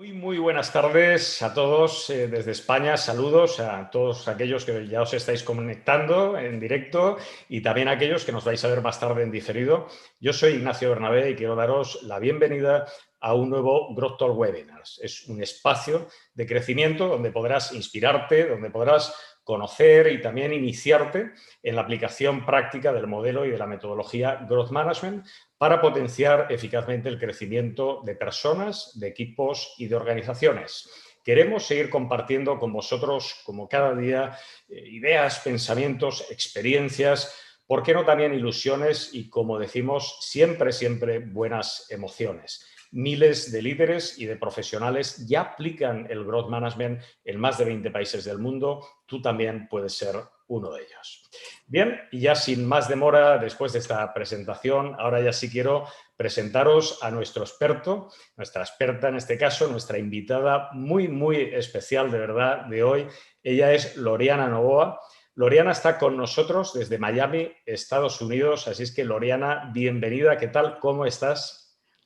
Muy buenas tardes a todos desde España. Saludos a todos aquellos que ya os estáis conectando en directo y también a aquellos que nos vais a ver más tarde en diferido. Yo soy Ignacio Bernabé y quiero daros la bienvenida a un nuevo Growth Talk Webinars. Es un espacio de crecimiento donde podrás inspirarte, donde podrás conocer y también iniciarte en la aplicación práctica del modelo y de la metodología Growth Management para potenciar eficazmente el crecimiento de personas, de equipos y de organizaciones. Queremos seguir compartiendo con vosotros, como cada día, ideas, pensamientos, experiencias, ¿por qué no también ilusiones y, como decimos, siempre buenas emociones? Miles de líderes y de profesionales ya aplican el Growth Management en más de 20 países del mundo. Tú también puedes ser uno de ellos. Bien, y ya sin más demora, después de esta presentación, ahora ya sí quiero presentaros a nuestro experto, nuestra experta en este caso, nuestra invitada muy especial de verdad de hoy. Ella es Loriana Novoa. Loriana está con nosotros desde Miami, Estados Unidos, así es que Loriana, bienvenida. ¿Qué tal? ¿Cómo estás?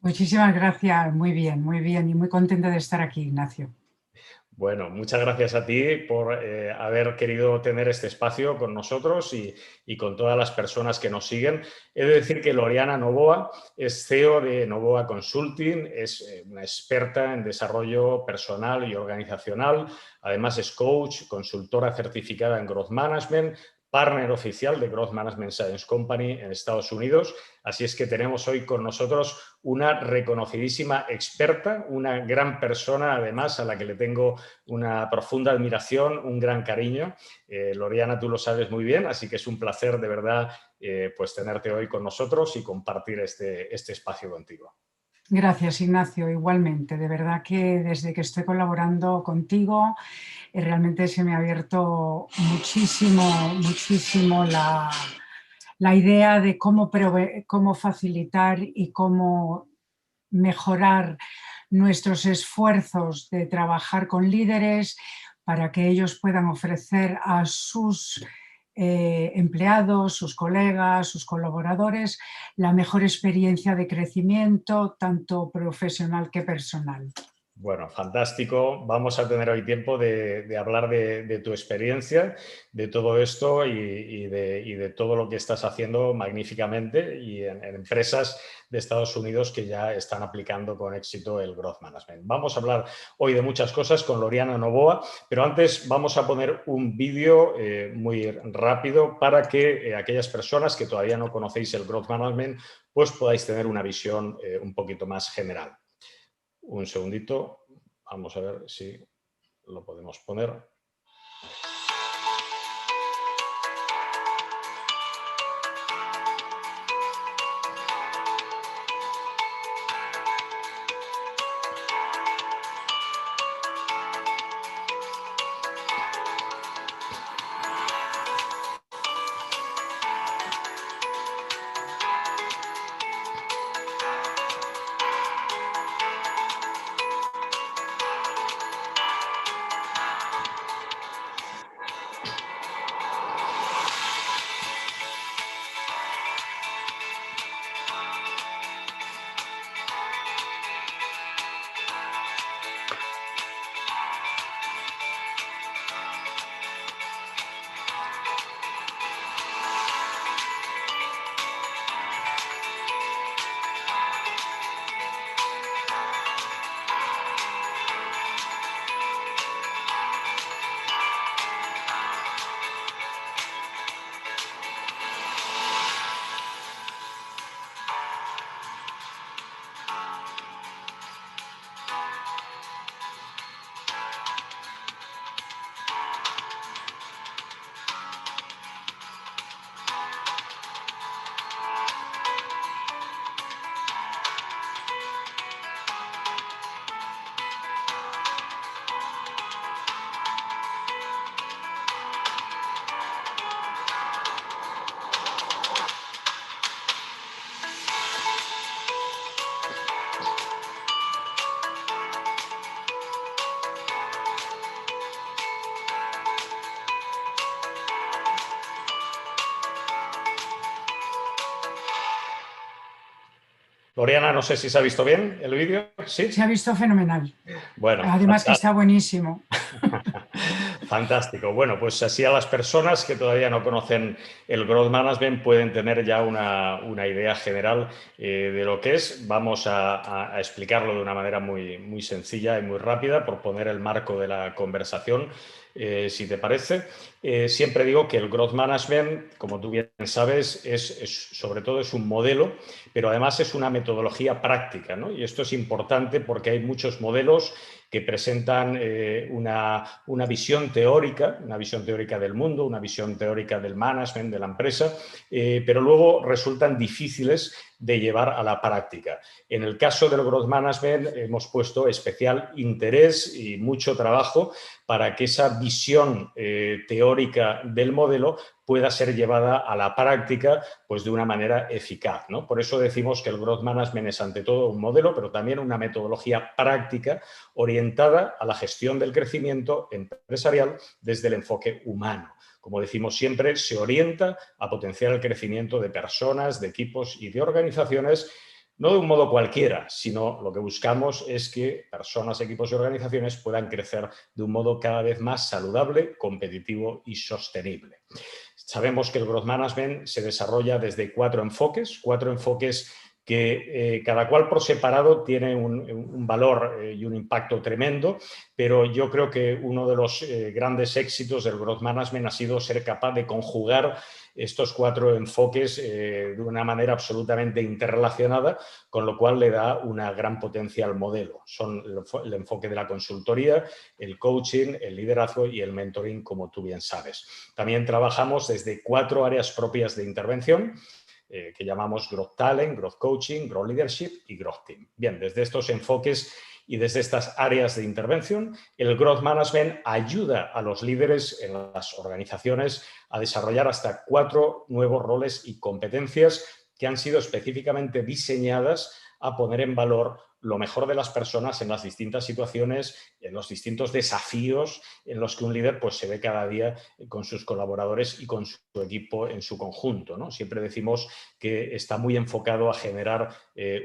Muchísimas gracias, muy bien y muy contenta de estar aquí, Ignacio. Bueno, muchas gracias a ti por haber querido tener este espacio con nosotros y con todas las personas que nos siguen. He de decir que Loriana Novoa es CEO de Novoa Consulting, es una experta en desarrollo personal y organizacional, además es coach, consultora certificada en Growth Management, partner oficial de Growth Management Science Company en Estados Unidos. Así es que tenemos hoy con nosotros una reconocidísima experta, una gran persona además a la que le tengo una profunda admiración, un gran cariño. Loriana, tú lo sabes muy bien, así que es un placer de verdad pues tenerte hoy con nosotros y compartir este espacio contigo. Gracias, Ignacio, igualmente. De verdad que desde que estoy colaborando contigo, realmente se me ha abierto muchísimo la idea de cómo facilitar y cómo mejorar nuestros esfuerzos de trabajar con líderes para que ellos puedan ofrecer a sus empleados, sus colegas, sus colaboradores, la mejor experiencia de crecimiento, tanto profesional que personal. Bueno, fantástico. Vamos a tener hoy tiempo de hablar de tu experiencia, de todo esto y de todo lo que estás haciendo magníficamente y en empresas de Estados Unidos que ya están aplicando con éxito el Growth Management. Vamos a hablar hoy de muchas cosas con Loriana Novoa, pero antes vamos a poner un vídeo muy rápido para que aquellas personas que todavía no conocéis el Growth Management pues podáis tener una visión un poquito más general. Un segundito, vamos a ver si lo podemos poner. Loriana, no sé si se ha visto bien el vídeo. ¿Sí? Se ha visto fenomenal. Bueno, Además que está buenísimo. fantástico. Bueno, pues así a las personas que todavía no conocen el Growth Management pueden tener ya una idea general de lo que es. Vamos a explicarlo de una manera muy sencilla y muy rápida por poner el marco de la conversación, si te parece. Siempre digo que el Growth Management, como tú bien sabes, sobre todo es un modelo, pero además es una metodología práctica, ¿no? Y esto es importante porque hay muchos modelos que presentan una visión teórica del mundo, una visión teórica del management, de la empresa, pero luego resultan difíciles de llevar a la práctica. En el caso del Growth Management hemos puesto especial interés y mucho trabajo para que esa visión teórica del modelo pueda ser llevada a la práctica pues de una manera eficaz, ¿no? Por eso decimos que el Growth Management es ante todo un modelo, pero también una metodología práctica orientada a la gestión del crecimiento empresarial desde el enfoque humano. Como decimos siempre, se orienta a potenciar el crecimiento de personas, de equipos y de organizaciones, no de un modo cualquiera, sino lo que buscamos es que personas, equipos y organizaciones puedan crecer de un modo cada vez más saludable, competitivo y sostenible. Sabemos que el Growth Management se desarrolla desde cuatro enfoques que cada cual por separado tiene un valor y un impacto tremendo, pero yo creo que uno de los grandes éxitos del Growth Management ha sido ser capaz de conjugar estos cuatro enfoques de una manera absolutamente interrelacionada, con lo cual le da una gran potencia al modelo. Son el enfoque de la consultoría, el coaching, el liderazgo y el mentoring, como tú bien sabes. También trabajamos desde cuatro áreas propias de intervención, que llamamos Growth Talent, Growth Coaching, Growth Leadership y Growth Team. Bien, desde estos enfoques y desde estas áreas de intervención, el Growth Management ayuda a los líderes en las organizaciones a desarrollar hasta 4 nuevos roles y competencias que han sido específicamente diseñadas a poner en valor lo mejor de las personas en las distintas situaciones, en los distintos desafíos en los que un líder pues, se ve cada día con sus colaboradores y con su equipo en su conjunto, ¿no? Siempre decimos que está muy enfocado a generar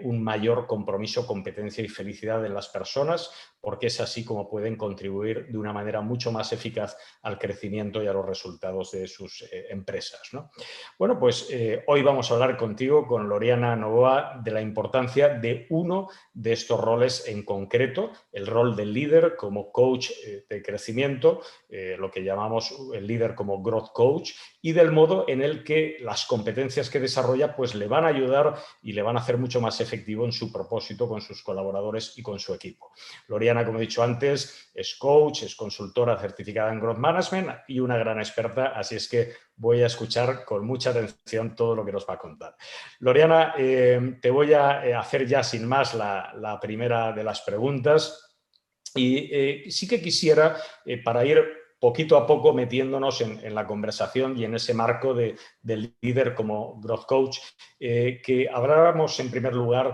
un mayor compromiso, competencia y felicidad en las personas, porque es así como pueden contribuir de una manera mucho más eficaz al crecimiento y a los resultados de sus empresas, ¿no? Bueno, pues hoy vamos a hablar contigo, con Loriana Novoa, de la importancia de uno de estos roles en concreto, el rol del líder como coach de crecimiento, lo que llamamos el líder como growth coach, y del modo en el que las competencias que desarrolla pues le van a ayudar y le van a hacer mucho más efectivo en su propósito con sus colaboradores y con su equipo. Loriana, como he dicho antes, es coach, es consultora certificada en Growth Management y una gran experta, así es que voy a escuchar con mucha atención todo lo que nos va a contar. Loriana, te voy a hacer ya sin más la primera de las preguntas y sí que quisiera, para ir poquito a poco metiéndonos en la conversación y en ese marco del líder como growth coach, que habláramos en primer lugar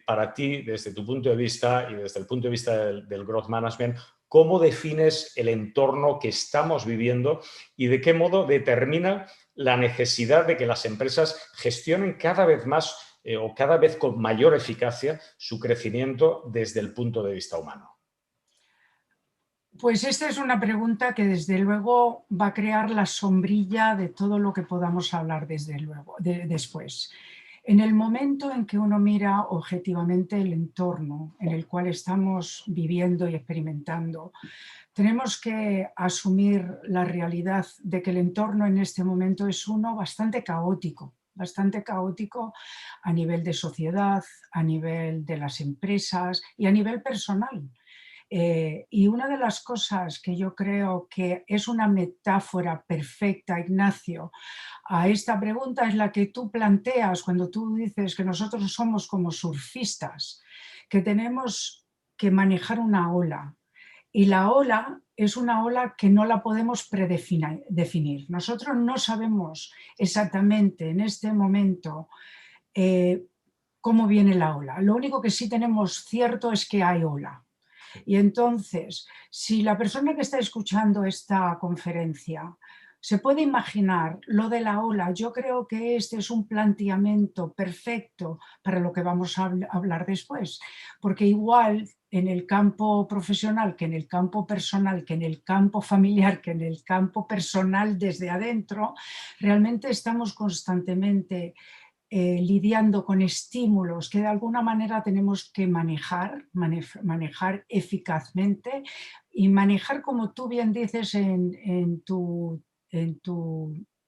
para ti, desde tu punto de vista y desde el punto de vista del growth management, cómo defines el entorno que estamos viviendo y de qué modo determina la necesidad de que las empresas gestionen cada vez más o cada vez con mayor eficacia su crecimiento desde el punto de vista humano. Pues esta es una pregunta que desde luego va a crear la sombrilla de todo lo que podamos hablar desde luego, después. En el momento en que uno mira objetivamente el entorno en el cual estamos viviendo y experimentando, tenemos que asumir la realidad de que el entorno en este momento es uno bastante caótico a nivel de sociedad, a nivel de las empresas y a nivel personal. Y una de las cosas que yo creo que es una metáfora perfecta, Ignacio, a esta pregunta es la que tú planteas cuando tú dices que nosotros somos como surfistas, que tenemos que manejar una ola. Y la ola es una ola que no la podemos predefinir. Nosotros no sabemos exactamente en este momento eh, cómo viene la ola. Lo único que sí tenemos cierto es que hay ola. Y entonces, si la persona que está escuchando esta conferencia se puede imaginar lo de la ola. Yo creo que este es un planteamiento perfecto para lo que vamos a hablar después, porque igual en el campo profesional, que en el campo personal, que en el campo familiar, que en el campo personal desde adentro, realmente estamos constantemente lidiando con estímulos que de alguna manera tenemos que manejar eficazmente y manejar, como tú bien dices en tu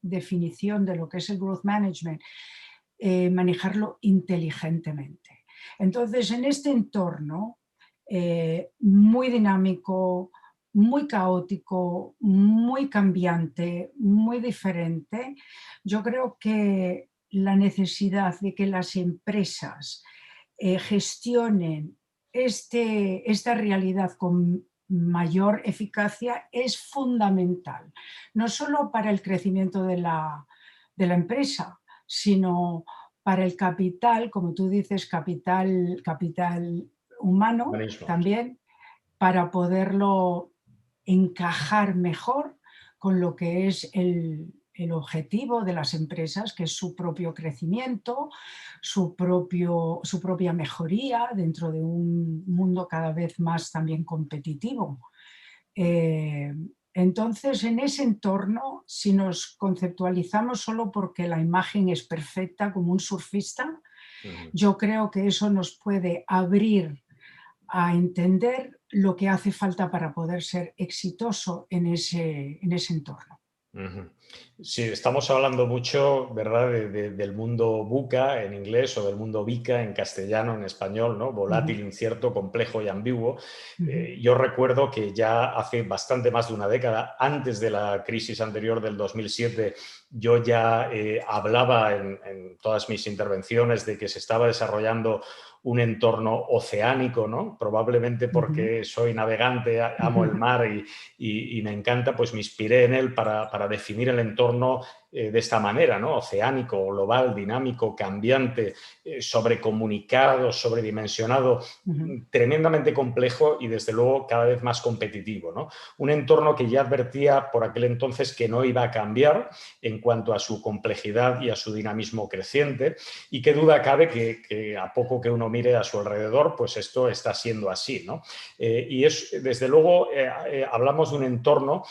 definición de lo que es el growth management, manejarlo inteligentemente. Entonces, en este entorno muy dinámico, muy caótico, muy cambiante, muy diferente, yo creo que la necesidad de que las empresas gestionen esta realidad con mayor eficacia es fundamental, no solo para el crecimiento de la empresa, sino para el capital, como tú dices, capital humano Buenísimo. también, para poderlo encajar mejor con lo que es el objetivo de las empresas, que es su propio crecimiento, su propia mejoría dentro de un mundo cada vez más también competitivo. Eh, entonces, en ese entorno, si nos conceptualizamos solo porque la imagen es perfecta como un surfista, Ujú. yo creo que eso nos puede abrir a entender lo que hace falta para poder ser exitoso en ese entorno. Ujú. Sí, estamos hablando mucho, ¿verdad?, del mundo VUCA en inglés o del mundo VICA en castellano, en español, ¿no? Ujú, Volátil, incierto, complejo y ambiguo. ujú, Yo recuerdo que ya hace bastante más de una década, antes de la crisis anterior del 2007, yo ya hablaba en todas mis intervenciones de que se estaba desarrollando un entorno oceánico, ¿no? Probablemente ujú, porque soy navegante, amo el ujú, mar y me encanta, pues me inspiré en él para definir el entorno de esta manera, ¿no? Oceánico, global, dinámico, cambiante, sobrecomunicado, sobredimensionado, ujú, tremendamente complejo y desde luego cada vez más competitivo, ¿no? Un entorno que ya advertía por aquel entonces que no iba a cambiar en cuanto a su complejidad y a su dinamismo creciente y qué duda cabe que a poco que uno mire a su alrededor, pues esto está siendo así, ¿no? Y es, desde luego, hablamos de un entorno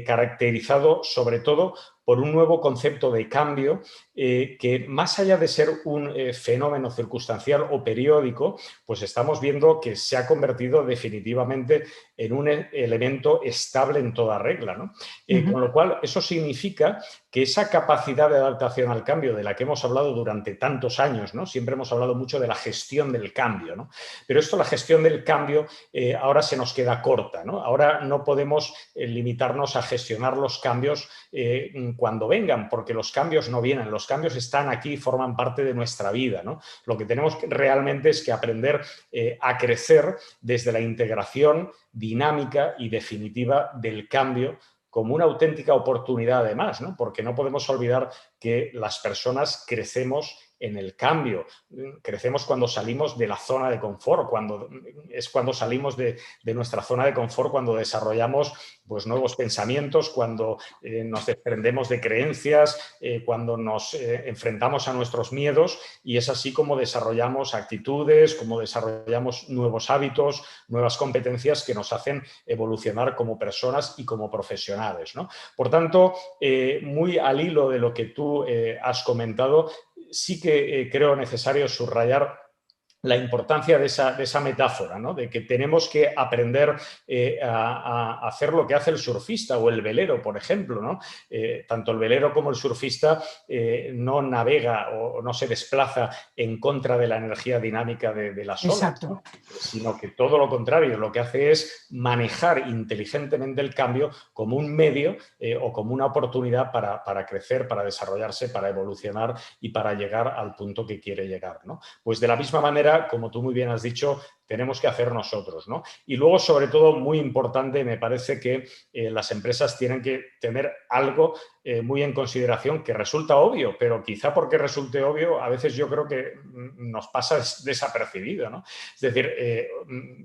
caracterizado sobre todo por un nuevo concepto de cambio que más allá de ser un fenómeno circunstancial o periódico, pues estamos viendo que se ha convertido definitivamente en un elemento estable en toda regla, ¿no? Con ujú, lo cual, eso significa que esa capacidad de adaptación al cambio de la que hemos hablado durante tantos años, ¿no? Siempre hemos hablado mucho de la gestión del cambio, ¿no? Pero esto, la gestión del cambio, ahora se nos queda corta, ¿no? Ahora no podemos limitarnos a gestionar los cambios cuando vengan, porque los cambios no vienen, los cambios están aquí y forman parte de nuestra vida, ¿no? Lo que tenemos realmente es que aprender a crecer desde la integración dinámica y definitiva del cambio como una auténtica oportunidad además, ¿no? Porque no podemos olvidar que las personas crecemos en el cambio, crecemos cuando salimos de la zona de confort, es cuando salimos de nuestra zona de confort, cuando desarrollamos pues, nuevos pensamientos, cuando nos desprendemos de creencias, cuando nos enfrentamos a nuestros miedos y es así como desarrollamos actitudes, como desarrollamos nuevos hábitos, nuevas competencias que nos hacen evolucionar como personas y como profesionales, ¿no? Por tanto, muy al hilo de lo que tú has comentado, sí que creo necesario subrayar la importancia de esa metáfora, ¿no? De que tenemos que aprender a hacer lo que hace el surfista o el velero, por ejemplo, ¿no? Tanto el velero como el surfista no navega o no se desplaza en contra de la energía dinámica de las olas, exacto. ¿no? Sino que todo lo contrario, lo que hace es manejar inteligentemente el cambio como un medio o como una oportunidad para crecer, para desarrollarse, para evolucionar y para llegar al punto que quiere llegar, ¿no? Pues de la misma manera, como tú muy bien has dicho, tenemos que hacer nosotros, ¿no? Y luego, sobre todo, muy importante, me parece que las empresas tienen que tener algo muy en consideración que resulta obvio, pero quizá porque resulte obvio, a veces yo creo que nos pasa desapercibido, ¿no? Es decir,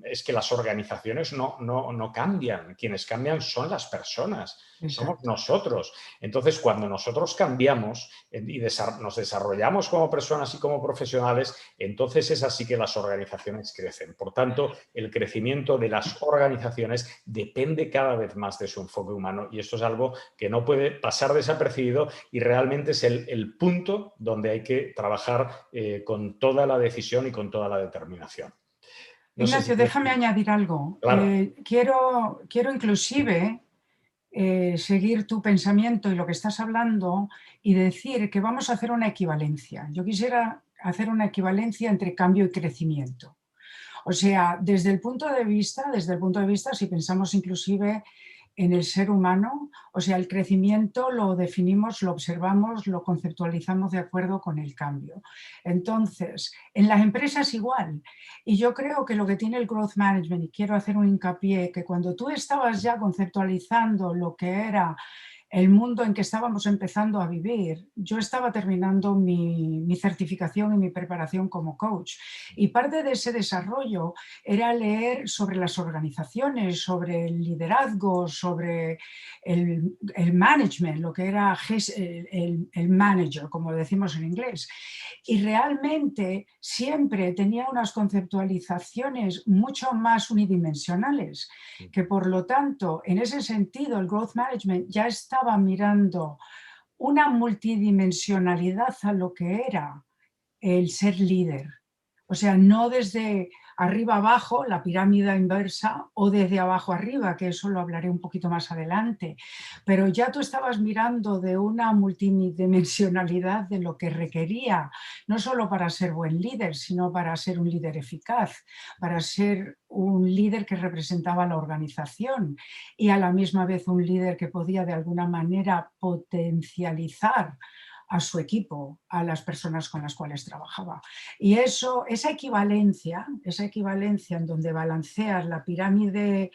es que las organizaciones no cambian, quienes cambian son las personas. Somos Exacto. nosotros. Entonces, cuando nosotros cambiamos y nos desarrollamos como personas y como profesionales, entonces es así que las organizaciones crecen. Por tanto, el crecimiento de las organizaciones depende cada vez más de su enfoque humano y esto es algo que no puede pasar desapercibido y realmente es el punto donde hay que trabajar con toda la decisión y con toda la determinación. No sé si Ignacio, quieres... déjame añadir algo. Claro. Quiero inclusive seguir tu pensamiento y lo que estás hablando y decir que vamos a hacer una equivalencia. Yo quisiera hacer una equivalencia entre cambio y crecimiento. O sea, desde el punto de vista, si pensamos inclusive en el ser humano, o sea, el crecimiento lo definimos, lo observamos, lo conceptualizamos de acuerdo con el cambio. Entonces, en las empresas igual. Y yo creo que lo que tiene el growth management, y quiero hacer un hincapié, que cuando tú estabas ya conceptualizando lo que era el mundo en que estábamos empezando a vivir, yo estaba terminando mi certificación y mi preparación como coach. Y parte de ese desarrollo era leer sobre las organizaciones, sobre el liderazgo, sobre el management, lo que era el manager, como decimos en inglés. Y realmente siempre tenía unas conceptualizaciones mucho más unidimensionales, que por lo tanto, en ese sentido, el growth management ya estaba mirando una multidimensionalidad a lo que era el ser líder. O sea, no desde arriba abajo, la pirámide inversa, o desde abajo arriba, que eso lo hablaré un poquito más adelante. Pero ya tú estabas mirando de una multidimensionalidad de lo que requería, no solo para ser buen líder, sino para ser un líder eficaz, para ser un líder que representaba la organización y a la misma vez un líder que podía de alguna manera potencializar a su equipo, a las personas con las cuales trabajaba. Y esa equivalencia en donde balanceas la pirámide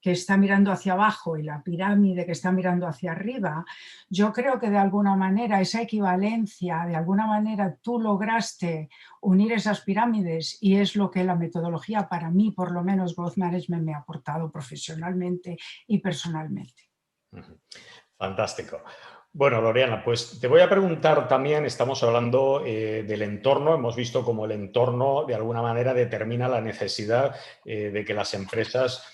que está mirando hacia abajo y la pirámide que está mirando hacia arriba, yo creo que de alguna manera esa equivalencia, de alguna manera tú lograste unir esas pirámides y es lo que la metodología para mí, por lo menos Growth Management, me ha aportado profesionalmente y personalmente. Fantástico. Bueno, Loriana, pues te voy a preguntar también, estamos hablando del entorno, hemos visto cómo el entorno de alguna manera determina la necesidad de que las empresas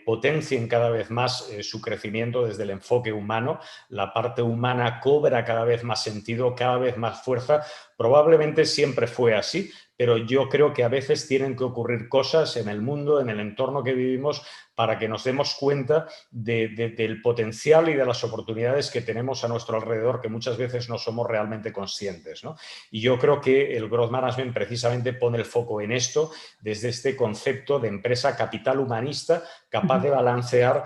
potencien cada vez más su crecimiento desde el enfoque humano, la parte humana cobra cada vez más sentido, cada vez más fuerza, probablemente siempre fue así, pero yo creo que a veces tienen que ocurrir cosas en el mundo, en el entorno que vivimos, para que nos demos cuenta del potencial y de las oportunidades que tenemos a nuestro alrededor, que muchas veces no somos realmente conscientes, ¿no? Y yo creo que el Growth Management precisamente pone el foco en esto, desde este concepto de empresa capital humanista, capaz de balancear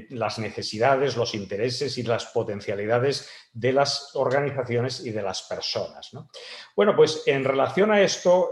las necesidades, los intereses y las potencialidades de las organizaciones y de las personas, ¿no? Bueno, pues en relación a esto,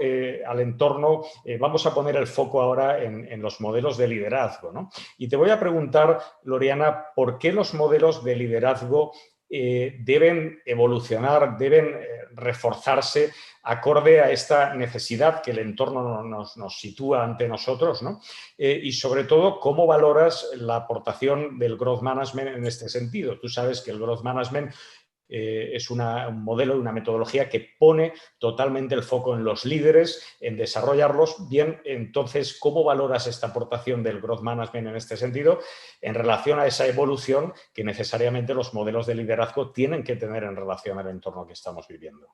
al entorno, vamos a poner el foco ahora en los modelos de liderazgo, ¿no? Y te voy a preguntar, Loriana, ¿por qué los modelos de liderazgo deben evolucionar, deben reforzarse acorde a esta necesidad que el entorno nos sitúa ante nosotros, ¿no? Y sobre todo, ¿cómo valoras la aportación del Growth Management en este sentido? Tú sabes que el Growth Management es un modelo y una metodología que pone totalmente el foco en los líderes, en desarrollarlos. Bien, entonces, ¿cómo valoras esta aportación del Growth Management en este sentido en relación a esa evolución que necesariamente los modelos de liderazgo tienen que tener en relación al entorno que estamos viviendo?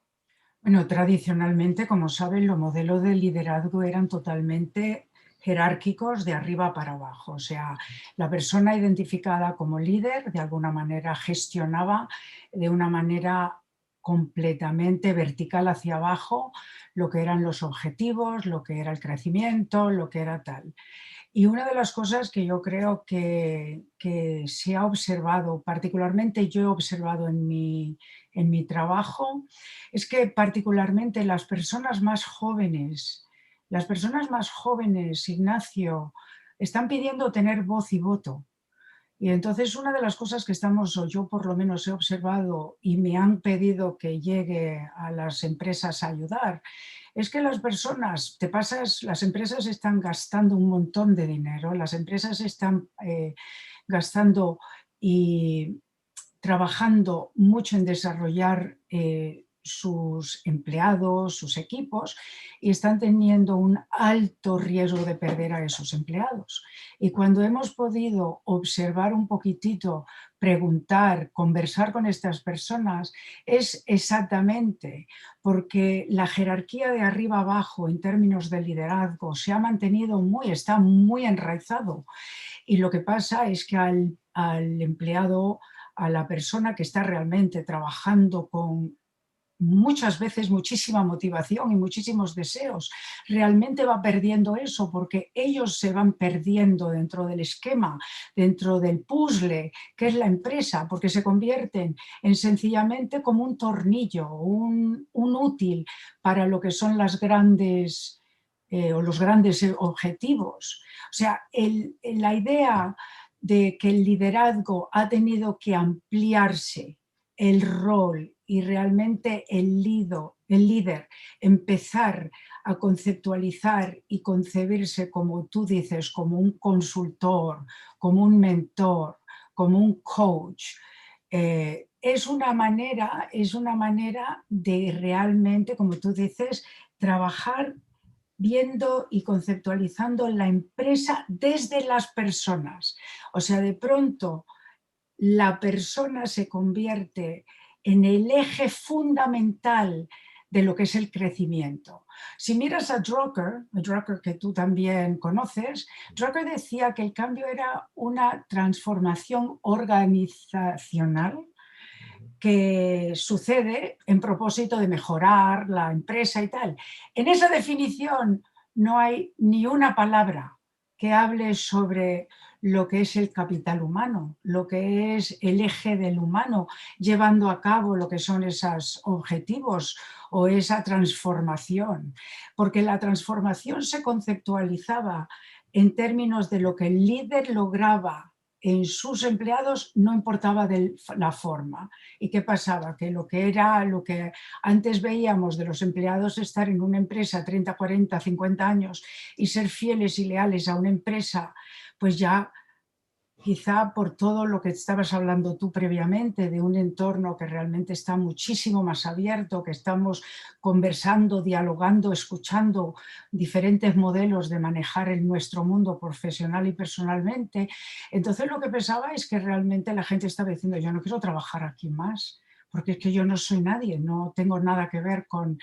Bueno, tradicionalmente, como saben, los modelos de liderazgo eran totalmente jerárquicos de arriba para abajo. O sea, la persona identificada como líder de alguna manera gestionaba de una manera completamente vertical hacia abajo lo que eran los objetivos, lo que era el crecimiento, lo que era tal. Y una de las cosas que yo creo que se ha observado, particularmente yo he observado en mi trabajo, es que particularmente las personas más jóvenes Las personas más jóvenes, Ignacio, están pidiendo tener voz y voto. Y entonces una de las cosas que estamos, o yo por lo menos he observado y me han pedido que llegue a las empresas a ayudar, es que las personas, las empresas están gastando un montón de dinero, las empresas están gastando y trabajando mucho en desarrollar sus empleados, sus equipos, y están teniendo un alto riesgo de perder a esos empleados. Y cuando hemos podido observar un poquitito, preguntar, conversar con estas personas, es exactamente porque la jerarquía de arriba abajo en términos de liderazgo se ha mantenido está muy enraizado. Y lo que pasa es que al empleado, a la persona que está realmente trabajando con muchas veces muchísima motivación y muchísimos deseos, realmente va perdiendo eso porque ellos se van perdiendo dentro del esquema, dentro del puzzle que es la empresa, porque se convierten en sencillamente como un tornillo, un útil para lo que son las grandes o los grandes objetivos. O sea, la idea de que el liderazgo ha tenido que ampliarse el rol y realmente el líder empezar a conceptualizar y concebirse, como tú dices, como un consultor, como un mentor, como un coach, es una manera de realmente, como tú dices, trabajar viendo y conceptualizando la empresa desde las personas. O sea, de pronto la persona se convierte en el eje fundamental de lo que es el crecimiento. Si miras a Drucker que tú también conoces, Drucker decía que el cambio era una transformación organizacional que sucede en propósito de mejorar la empresa y tal. En esa definición no hay ni una palabra que hable sobre lo que es el capital humano, lo que es el eje del humano, llevando a cabo lo que son esos objetivos o esa transformación. Porque la transformación se conceptualizaba en términos de lo que el líder lograba en sus empleados, no importaba de la forma. ¿Y qué pasaba? Que lo que antes veíamos de los empleados estar en una empresa 30, 40, 50 años y ser fieles y leales a una empresa, pues ya quizá por todo lo que estabas hablando tú previamente, de un entorno que realmente está muchísimo más abierto, que estamos conversando, dialogando, escuchando diferentes modelos de manejar en nuestro mundo profesional y personalmente. Entonces lo que pensaba es que realmente la gente estaba diciendo, yo no quiero trabajar aquí más, porque es que yo no soy nadie, no tengo nada que ver con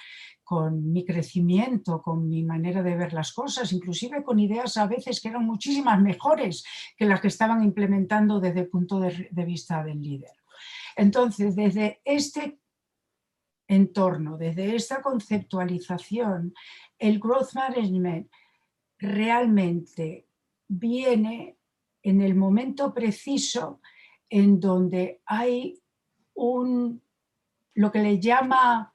mi crecimiento, con mi manera de ver las cosas, inclusive con ideas a veces que eran muchísimas mejores que las que estaban implementando desde el punto de vista del líder. Entonces, desde este entorno, desde esta conceptualización, el growth management realmente viene en el momento preciso en donde hay lo que le llama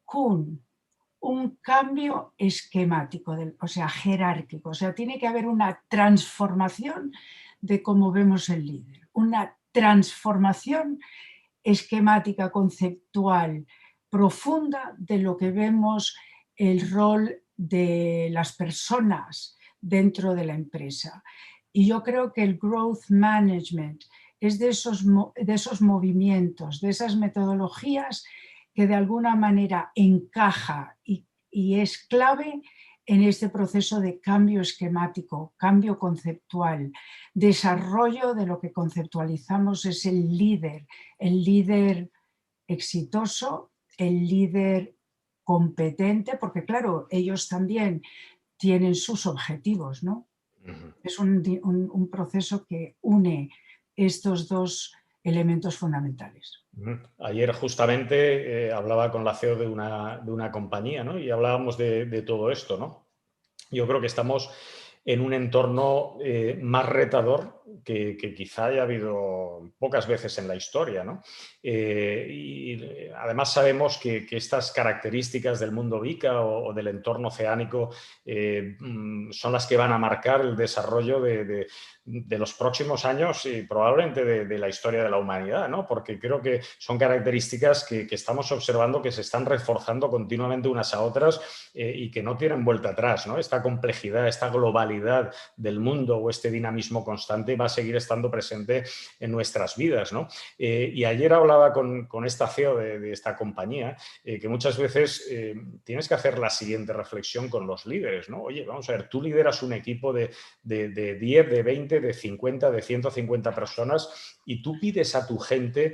Kuhn, un cambio esquemático, o sea, jerárquico. O sea, tiene que haber una transformación de cómo vemos el líder, una transformación esquemática, conceptual, profunda de lo que vemos el rol de las personas dentro de la empresa. Y yo creo que el growth management es de esos movimientos, de esas metodologías que de alguna manera encaja y es clave en este proceso de cambio esquemático, cambio conceptual, desarrollo de lo que conceptualizamos es el líder exitoso, el líder competente, porque claro, ellos también tienen sus objetivos, ¿no? Ujú. Es un proceso que une estos dos elementos fundamentales. Ujú. Ayer justamente hablaba con la CEO de una compañía, ¿no? Y hablábamos de todo esto, ¿no? Yo creo que estamos en un entorno más retador que quizá haya habido pocas veces en la historia, ¿no? Y además sabemos que estas características del mundo VICA o del entorno oceánico son las que van a marcar el desarrollo de los próximos años y probablemente de la historia de la humanidad, ¿no? Porque creo que son características que estamos observando que se están reforzando continuamente unas a otras y que no tienen vuelta atrás, ¿no? Esta complejidad, esta globalidad del mundo o este dinamismo constante va a seguir estando presente en nuestras vidas, ¿no? Y ayer hablaba con esta CEO de esta compañía que muchas veces tienes que hacer la siguiente reflexión con los líderes, ¿no? Oye, vamos a ver, tú lideras un equipo de 10, de 20, de 50, de 150 personas y tú pides a tu gente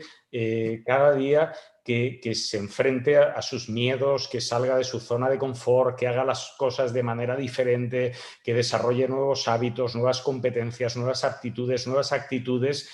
cada día que se enfrente a sus miedos, que salga de su zona de confort, que haga las cosas de manera diferente, que desarrolle nuevos hábitos, nuevas competencias, nuevas aptitudes, nuevas actitudes.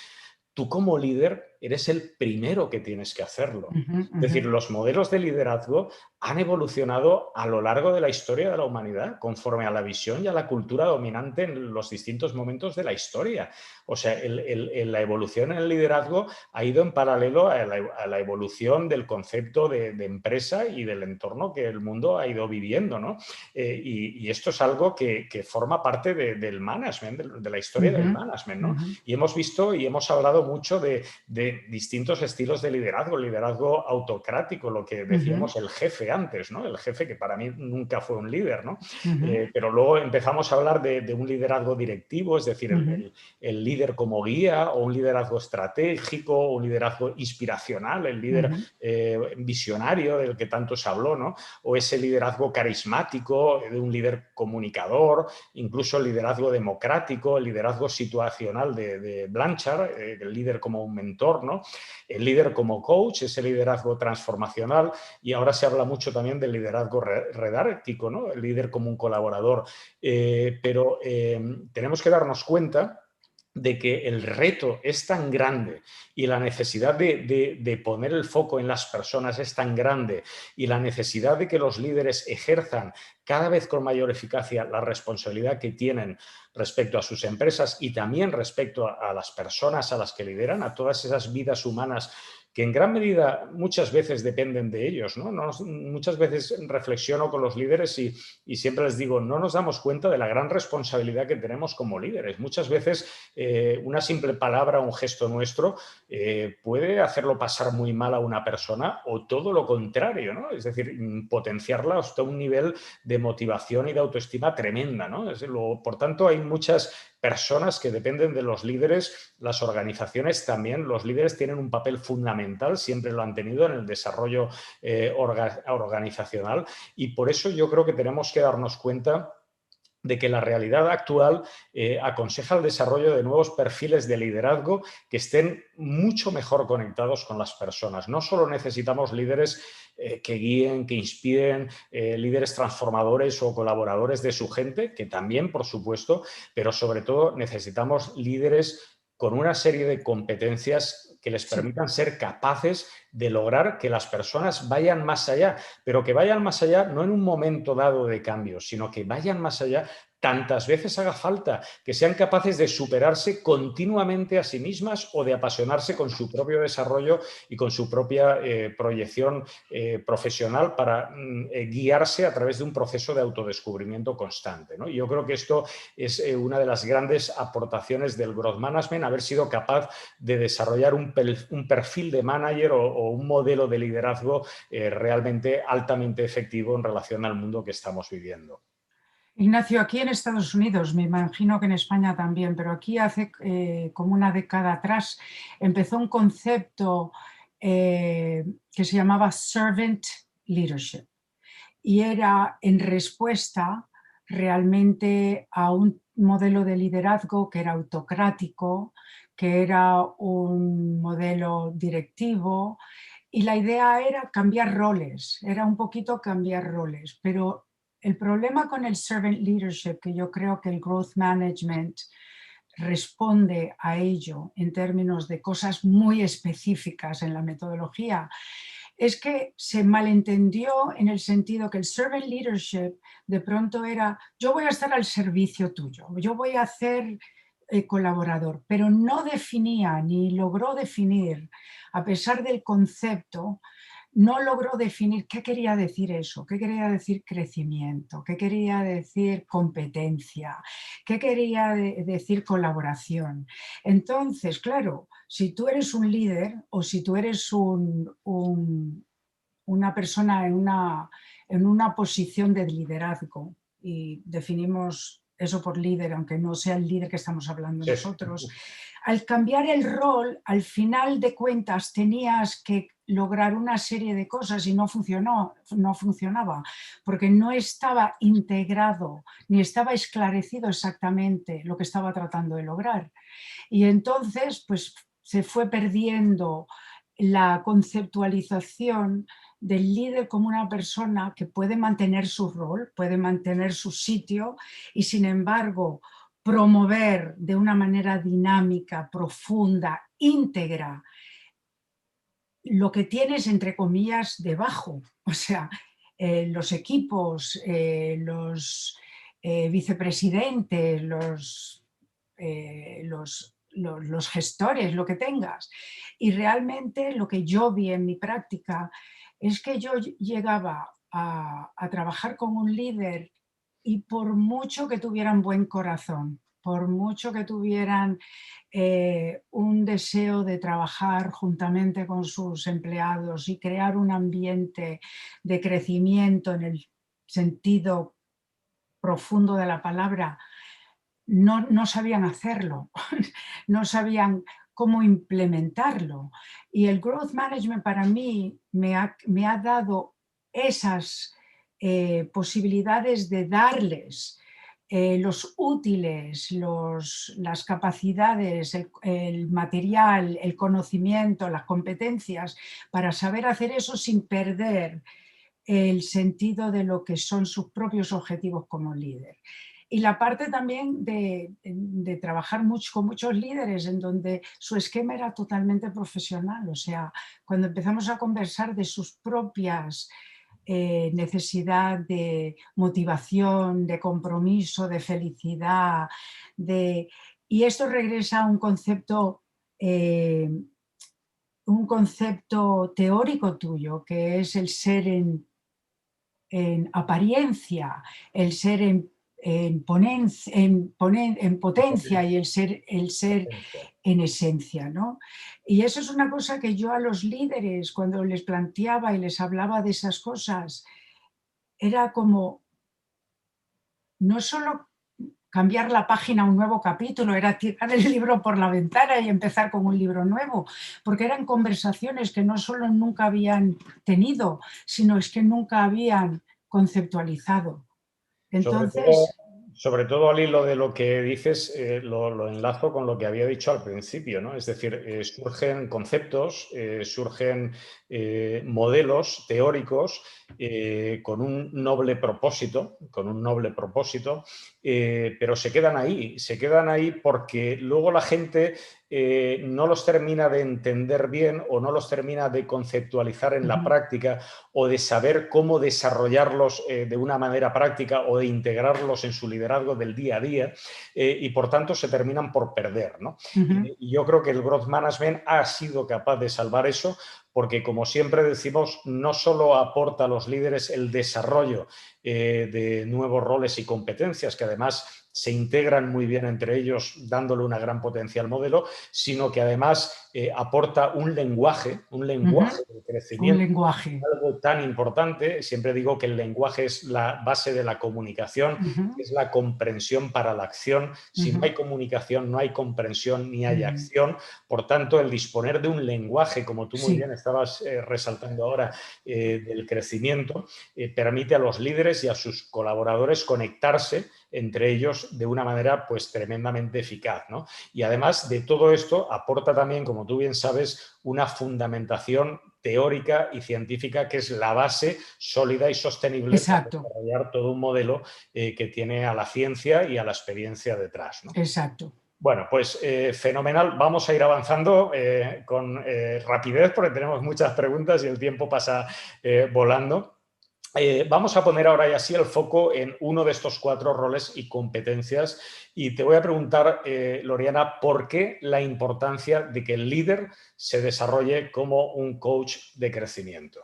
Tú como líder eres el primero que tienes que hacerlo. Es decir, los modelos de liderazgo han evolucionado a lo largo de la historia de la humanidad conforme a la visión y a la cultura dominante en los distintos momentos de la historia. O sea, la evolución en el liderazgo ha ido en paralelo a la evolución del concepto de empresa y del entorno que el mundo ha ido viviendo, ¿no? Y esto es algo que forma parte del management, de la historia del management, ¿no? Y hemos visto y hemos hablado mucho de distintos estilos de liderazgo, el liderazgo autocrático, lo que decíamos el jefe antes, ¿no? El jefe que para mí nunca fue un líder, ¿no? Pero luego empezamos a hablar de un liderazgo directivo, es decir, el líder como guía o un liderazgo estratégico o un liderazgo inspiracional, el líder visionario del que tanto se habló, ¿no? O ese liderazgo carismático de un líder comunicador, incluso el liderazgo democrático, el liderazgo situacional de Blanchard, el líder como un mentor, ¿no? El líder como coach, ese liderazgo transformacional, y ahora se habla mucho también del liderazgo redárquico, ¿no? El líder como un colaborador. Pero tenemos que darnos cuenta de que el reto es tan grande y la necesidad de poner el foco en las personas es tan grande y la necesidad de que los líderes ejerzan cada vez con mayor eficacia la responsabilidad que tienen respecto a sus empresas y también respecto a las personas a las que lideran, a todas esas vidas humanas que en gran medida muchas veces dependen de ellos, ¿no? Muchas veces reflexiono con los líderes y siempre les digo, no nos damos cuenta de la gran responsabilidad que tenemos como líderes. Muchas veces una simple palabra, un gesto nuestro puede hacerlo pasar muy mal a una persona o todo lo contrario, ¿no? Es decir, potenciarla hasta un nivel de motivación y de autoestima tremenda, ¿no? Por tanto, hay muchas personas que dependen de los líderes, las organizaciones también, los líderes tienen un papel fundamental, siempre lo han tenido en el desarrollo organizacional y por eso yo creo que tenemos que darnos cuenta de que la realidad actual aconseja el desarrollo de nuevos perfiles de liderazgo que estén mucho mejor conectados con las personas. No solo necesitamos líderes que guíen, que inspiren, líderes transformadores o colaboradores de su gente, que también, por supuesto, pero sobre todo necesitamos líderes con una serie de competencias que les permitan ser capaces de lograr que las personas vayan más allá, pero que vayan más allá no en un momento dado de cambio, sino que vayan más allá tantas veces haga falta, que sean capaces de superarse continuamente a sí mismas o de apasionarse con su propio desarrollo y con su propia proyección profesional para guiarse a través de un proceso de autodescubrimiento constante, ¿no? Y yo creo que esto es una de las grandes aportaciones del growth management, haber sido capaz de desarrollar un perfil de manager o un modelo de liderazgo realmente altamente efectivo en relación al mundo que estamos viviendo. Ignacio, aquí en Estados Unidos, me imagino que en España también, pero aquí hace como una década atrás empezó un concepto que se llamaba Servant Leadership y era en respuesta realmente a un modelo de liderazgo que era autocrático, que era un modelo directivo y la idea era cambiar roles, era un poquito cambiar roles, pero el problema con el servant leadership, que yo creo que el growth management responde a ello en términos de cosas muy específicas en la metodología, es que se malentendió en el sentido que el servant leadership de pronto era, yo voy a estar al servicio tuyo, yo voy a hacer colaborador, pero no definía ni logró definir, a pesar del concepto, no logró definir qué quería decir eso, qué quería decir crecimiento, qué quería decir competencia, qué quería decir colaboración. Entonces, claro, si tú eres un líder o si tú eres una persona en una posición de liderazgo, y definimos eso por líder, aunque no sea el líder que estamos hablando Sí. nosotros, al cambiar el rol, al final de cuentas tenías que lograr una serie de cosas y no funcionó, no funcionaba, porque no estaba integrado ni estaba esclarecido exactamente lo que estaba tratando de lograr. Y entonces, pues se fue perdiendo la conceptualización del líder como una persona que puede mantener su rol, puede mantener su sitio y sin embargo promover de una manera dinámica, profunda, íntegra, lo que tienes entre comillas debajo. O sea, los equipos, los vicepresidentes, los gestores, lo que tengas. Y realmente lo que yo vi en mi práctica es que yo llegaba a trabajar con un líder y por mucho que tuvieran buen corazón, por mucho que tuvieran un deseo de trabajar juntamente con sus empleados y crear un ambiente de crecimiento en el sentido profundo de la palabra, no sabían hacerlo, no sabían cómo implementarlo. Y el growth management para mí me ha dado esas posibilidades de darles los útiles, las capacidades, el material, el conocimiento, las competencias para saber hacer eso sin perder el sentido de lo que son sus propios objetivos como líder. Y la parte también de trabajar mucho con muchos líderes en donde su esquema era totalmente profesional. O sea, cuando empezamos a conversar de sus propias necesidad de motivación, de compromiso, de felicidad, y esto regresa a eh, un concepto teórico tuyo, que es el ser en apariencia, el ser en potencia y el ser en esencia, ¿no? Y eso es una cosa que yo a los líderes, cuando les planteaba y les hablaba de esas cosas, era como no solo cambiar la página a un nuevo capítulo, era tirar el libro por la ventana y empezar con un libro nuevo, porque eran conversaciones que no solo nunca habían tenido, sino es que nunca habían conceptualizado. Sobre todo, Entonces, sobre todo al hilo de lo que dices, lo enlazo con lo que había dicho al principio, ¿no? Es decir, surgen conceptos, surgen modelos teóricos con un noble propósito, pero se quedan ahí porque luego la gente no los termina de entender bien o no los termina de conceptualizar en la práctica o de saber cómo desarrollarlos de una manera práctica o de integrarlos en su liderazgo del día a día y por tanto se terminan por perder, ¿no? Y yo creo que el growth management ha sido capaz de salvar eso porque, como siempre decimos, no solo aporta a los líderes el desarrollo de nuevos roles y competencias, que además se integran muy bien entre ellos, dándole una gran potencia al modelo, sino que además aporta un lenguaje de un crecimiento, lenguaje. algo tan importante. Siempre digo que el lenguaje es la base de la comunicación, es la comprensión para la acción. Si no hay comunicación, no hay comprensión ni hay acción. Por tanto, el disponer de un lenguaje, como tú muy Sí, bien estabas resaltando ahora, del crecimiento, permite a los líderes y a sus colaboradores conectarse entre ellos de una manera pues tremendamente eficaz, ¿no? Y además de todo esto aporta también, como tú bien sabes, una fundamentación teórica y científica que es la base sólida y sostenible para exacto, desarrollar todo un modelo que tiene a la ciencia y a la experiencia detrás, ¿no? exacto. Bueno, pues fenomenal. Vamos a ir avanzando con rapidez porque tenemos muchas preguntas y el tiempo pasa volando. Vamos a poner ahora ya sí el foco en uno de estos 4 roles y competencias y te voy a preguntar, Loriana, ¿por qué la importancia de que el líder se desarrolle como un coach de crecimiento?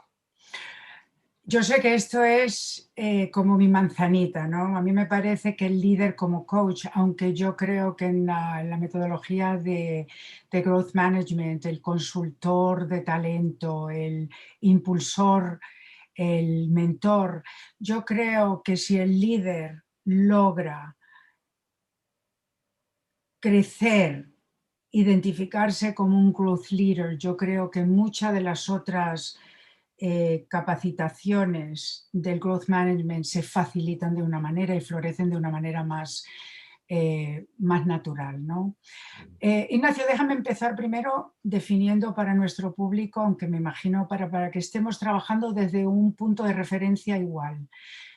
Yo sé que esto es como mi manzanita, ¿no? A mí me parece que el líder como coach, aunque yo creo que en la metodología de Growth Management, el consultor de talento, el impulsor, el mentor, yo creo que si el líder logra crecer, identificarse como un growth leader, yo creo que muchas de las otras capacitaciones del growth management se facilitan de una manera y florecen de una manera más natural, ¿no? Ignacio, déjame empezar primero definiendo para nuestro público, aunque me imagino para que estemos trabajando desde un punto de referencia igual.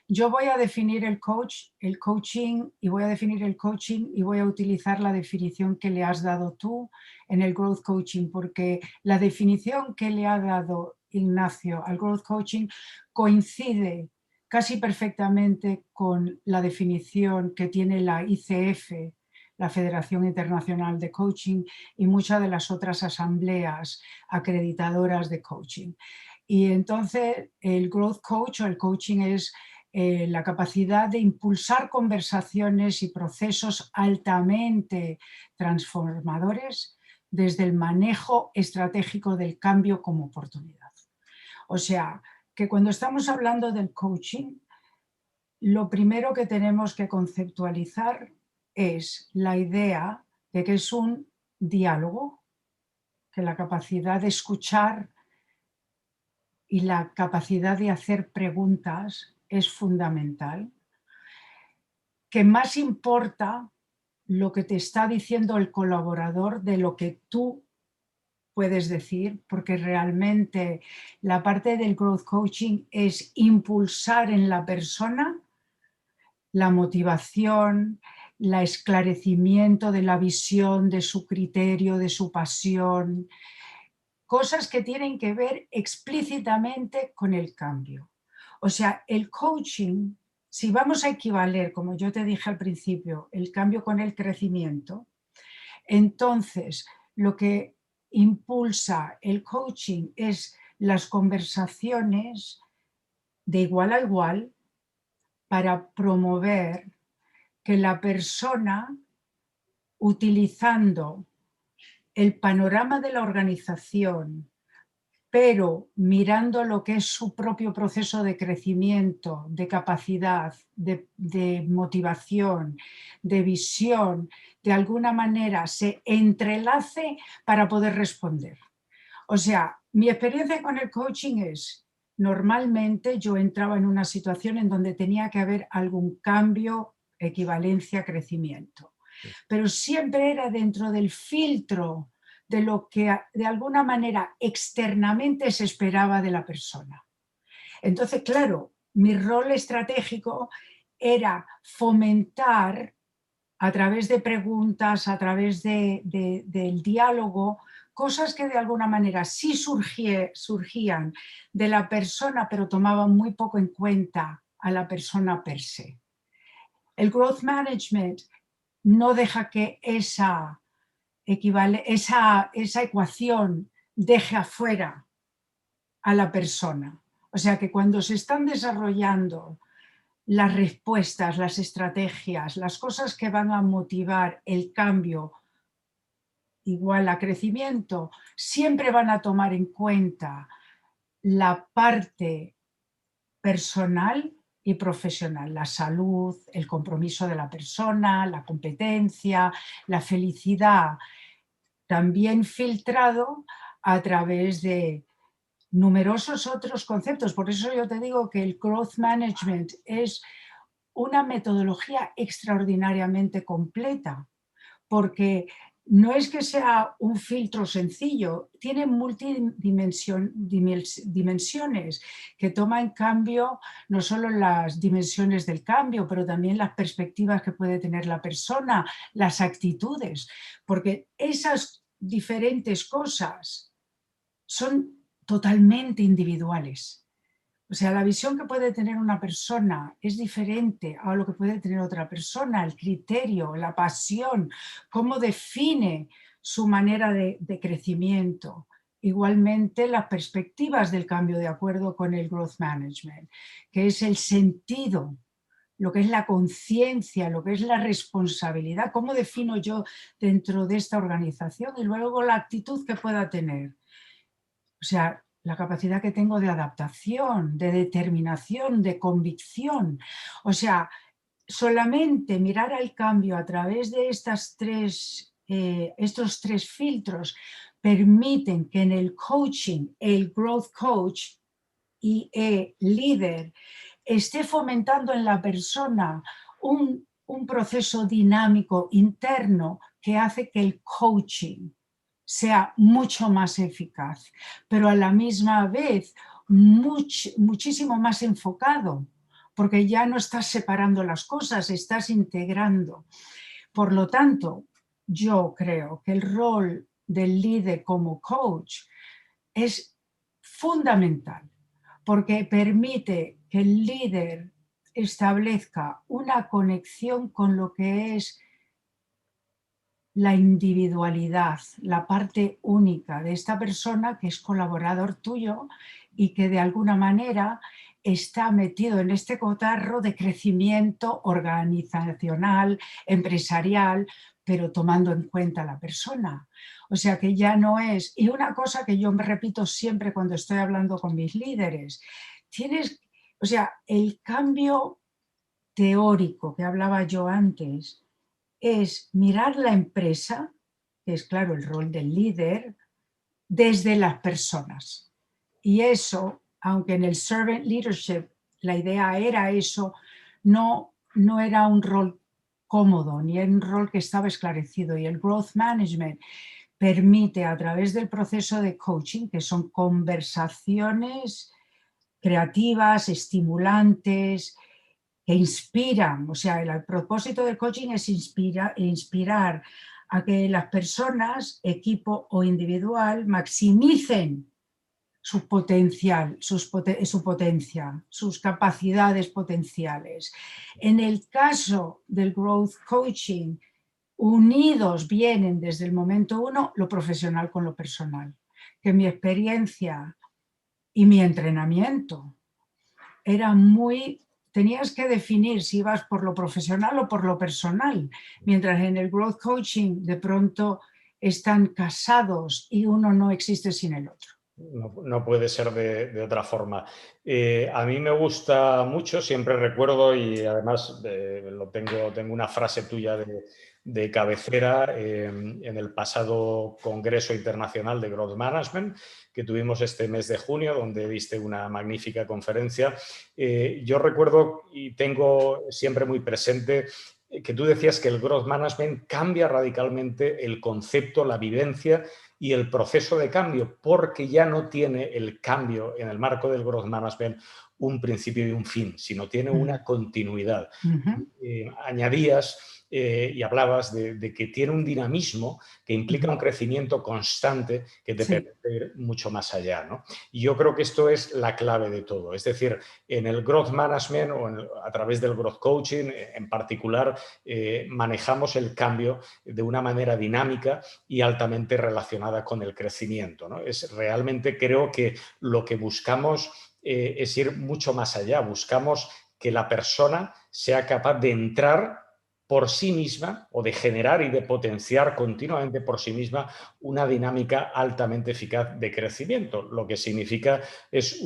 Yo voy a definir el coaching, y voy a definir el coaching y voy a utilizar la definición que le has dado tú en el growth coaching, porque la definición que le ha dado Ignacio al growth coaching coincide casi perfectamente con la definición que tiene la ICF, la Federación Internacional de Coaching, y muchas de las otras asambleas acreditadoras de coaching. Y entonces el growth coach o el coaching es la capacidad de impulsar conversaciones y procesos altamente transformadores desde el manejo estratégico del cambio como oportunidad. O sea, que cuando estamos hablando del coaching, lo primero que tenemos que conceptualizar es la idea de que es un diálogo, que la capacidad de escuchar y la capacidad de hacer preguntas es fundamental, que más importa lo que te está diciendo el colaborador de lo que tú puedes decir, porque realmente la parte del growth coaching es impulsar en la persona la motivación, el esclarecimiento de la visión, de su criterio, de su pasión, cosas que tienen que ver explícitamente con el cambio. O sea, el coaching, si vamos a equivaler, como yo te dije al principio, el cambio con el crecimiento, entonces lo que impulsa el coaching es las conversaciones de igual a igual para promover que la persona, utilizando el panorama de la organización, pero mirando lo que es su propio proceso de crecimiento, de capacidad, de motivación, de visión, de alguna manera se entrelace para poder responder. O sea, mi experiencia con el coaching es, normalmente yo entraba en una situación en donde tenía que haber algún cambio, equivalencia, crecimiento, pero siempre era dentro del filtro de lo que de alguna manera externamente se esperaba de la persona. Entonces, claro, mi rol estratégico era fomentar a través de preguntas, a través del diálogo, cosas que de alguna manera sí surgían de la persona, pero tomaban muy poco en cuenta a la persona per se. El growth management no deja que esa ecuación deje afuera a la persona. O sea que cuando se están desarrollando las respuestas, las estrategias, las cosas que van a motivar el cambio igual a crecimiento, siempre van a tomar en cuenta la parte personal y profesional, la salud, el compromiso de la persona, la competencia, la felicidad, también filtrado a través de numerosos otros conceptos. Por eso yo te digo que el growth management es una metodología extraordinariamente completa, porque no es que sea un filtro sencillo, tiene dimensiones que toma en cambio no solo las dimensiones del cambio, pero también las perspectivas que puede tener la persona, las actitudes, porque esas diferentes cosas son totalmente individuales. O sea, la visión que puede tener una persona es diferente a lo que puede tener otra persona, el criterio, la pasión, cómo define su manera de crecimiento. Igualmente, las perspectivas del cambio de acuerdo con el growth management, que es el sentido, lo que es la conciencia, lo que es la responsabilidad, cómo defino yo dentro de esta organización y luego la actitud que pueda tener. O sea, la capacidad que tengo de adaptación, de determinación, de convicción. O sea, solamente mirar al cambio a través de estos tres filtros permiten que en el coaching, el growth coach y el líder esté fomentando en la persona un proceso dinámico interno que hace que el coaching sea mucho más eficaz, pero a la misma vez muchísimo más enfocado, porque ya no estás separando las cosas, estás integrando. Por lo tanto, yo creo que el rol del líder como coach es fundamental, porque permite que el líder establezca una conexión con lo que es la individualidad, la parte única de esta persona que es colaborador tuyo y que de alguna manera está metido en este cotarro de crecimiento organizacional, empresarial, pero tomando en cuenta a la persona. O sea que ya no es, y una cosa que yo me repito siempre cuando estoy hablando con mis líderes, o sea, el cambio teórico que hablaba yo antes, es mirar la empresa, que es claro el rol del líder, desde las personas. Y eso, aunque en el servant leadership la idea era eso, no era un rol cómodo, ni era un rol que estaba esclarecido. Y el growth management permite a través del proceso de coaching, que son conversaciones creativas, estimulantes, que inspiran, o sea, el propósito del coaching es inspirar a que las personas, equipo o individual, maximicen su potencial, su potencia, sus capacidades potenciales. En el caso del growth coaching, unidos vienen desde el momento uno lo profesional con lo personal, que mi experiencia y mi entrenamiento era tenías que definir si ibas por lo profesional o por lo personal, mientras en el growth coaching de pronto están casados y uno no existe sin el otro. No puede ser de otra forma. A mí me gusta mucho, siempre recuerdo y además tengo una frase tuya de cabecera en el pasado Congreso Internacional de Growth Management que tuvimos este mes de junio, donde diste una magnífica conferencia. Yo recuerdo y tengo siempre muy presente que tú decías que el Growth Management cambia radicalmente el concepto, la vivencia y el proceso de cambio, porque ya no tiene el cambio en el marco del growth management un principio y un fin, sino tiene una continuidad. Añadías y hablabas de que tiene un dinamismo que implica un crecimiento constante que te permite ir mucho más allá, ¿no? Y yo creo que esto es la clave de todo. Es decir, en el growth management o a través del growth coaching en particular, manejamos el cambio de una manera dinámica y altamente relacionada con el crecimiento, ¿no? Realmente creo que lo que buscamos es ir mucho más allá. Buscamos que la persona sea capaz de entrar por sí misma o de generar y de potenciar continuamente por sí misma una dinámica altamente eficaz de crecimiento, lo que significa es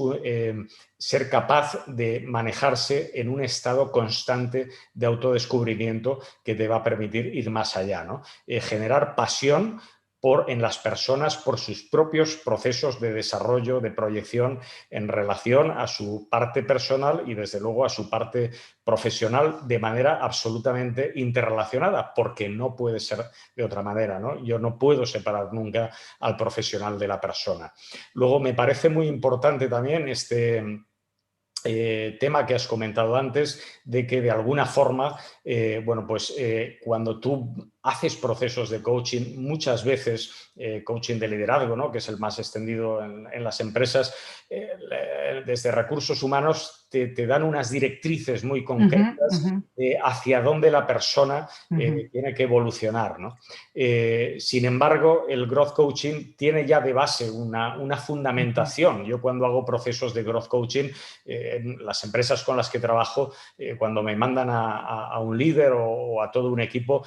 ser capaz de manejarse en un estado constante de autodescubrimiento que te va a permitir ir más allá, ¿no? Generar pasión en las personas por sus propios procesos de desarrollo, de proyección en relación a su parte personal y desde luego a su parte profesional de manera absolutamente interrelacionada, porque no puede ser de otra manera, ¿no? Yo no puedo separar nunca al profesional de la persona. Luego me parece muy importante también este tema que has comentado antes, de que de alguna forma, cuando tú haces procesos de coaching, muchas veces coaching de liderazgo, ¿no? Que es el más extendido en las empresas, desde recursos humanos te dan unas directrices muy concretas hacia dónde la persona tiene que evolucionar, ¿no? Sin embargo, el growth coaching tiene ya de base una fundamentación. Yo cuando hago procesos de growth coaching, en las empresas con las que trabajo, cuando me mandan a un líder o a todo un equipo,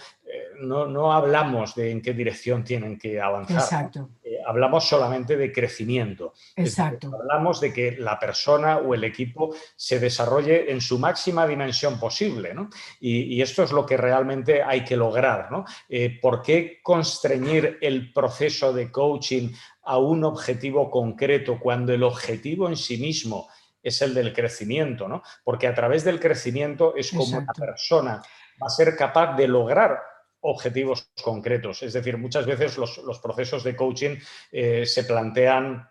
no hablamos de en qué dirección tienen que avanzar. Exacto. ¿No? Hablamos solamente de crecimiento. Es decir, Exacto. hablamos de que la persona o el equipo se desarrolle en su máxima dimensión posible, ¿no? Y esto es lo que realmente hay que lograr, ¿no? ¿Por qué constreñir el proceso de coaching a un objetivo concreto cuando el objetivo en sí mismo es el del crecimiento, ¿no? Porque a través del crecimiento es como una persona va a ser capaz de lograr objetivos concretos. Es decir, muchas veces los procesos de coaching se plantean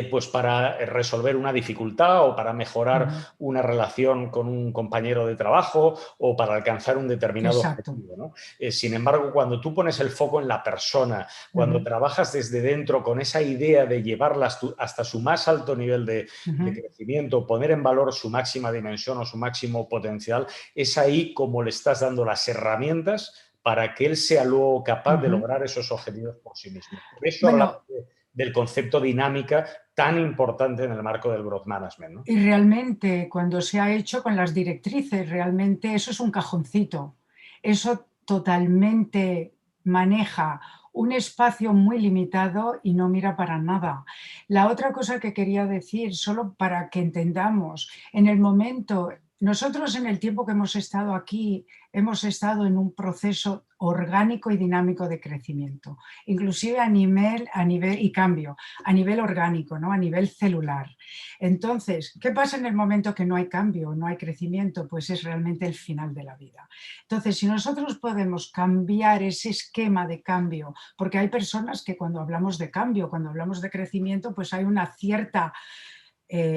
pues para resolver una dificultad o para mejorar una relación con un compañero de trabajo o para alcanzar un determinado objetivo, ¿no? Sin embargo, cuando tú pones el foco en la persona, cuando trabajas desde dentro con esa idea de llevarla hasta su más alto nivel de crecimiento, poner en valor su máxima dimensión o su máximo potencial, es ahí como le estás dando las herramientas para que él sea luego capaz de lograr esos objetivos por sí mismo. Por eso hablamos del concepto dinámica tan importante en el marco del growth management, ¿no? Y realmente cuando se ha hecho con las directrices, realmente eso es un cajoncito. Eso totalmente maneja un espacio muy limitado y no mira para nada. La otra cosa que quería decir, solo para que entendamos, en el momento, nosotros en el tiempo que hemos estado aquí, hemos estado en un proceso orgánico y dinámico de crecimiento, inclusive a nivel y cambio, a nivel orgánico, ¿no? A nivel celular. Entonces, ¿qué pasa en el momento que no hay cambio, no hay crecimiento? Pues es realmente el final de la vida. Entonces, si nosotros podemos cambiar ese esquema de cambio, porque hay personas que cuando hablamos de cambio, cuando hablamos de crecimiento, pues hay una cierta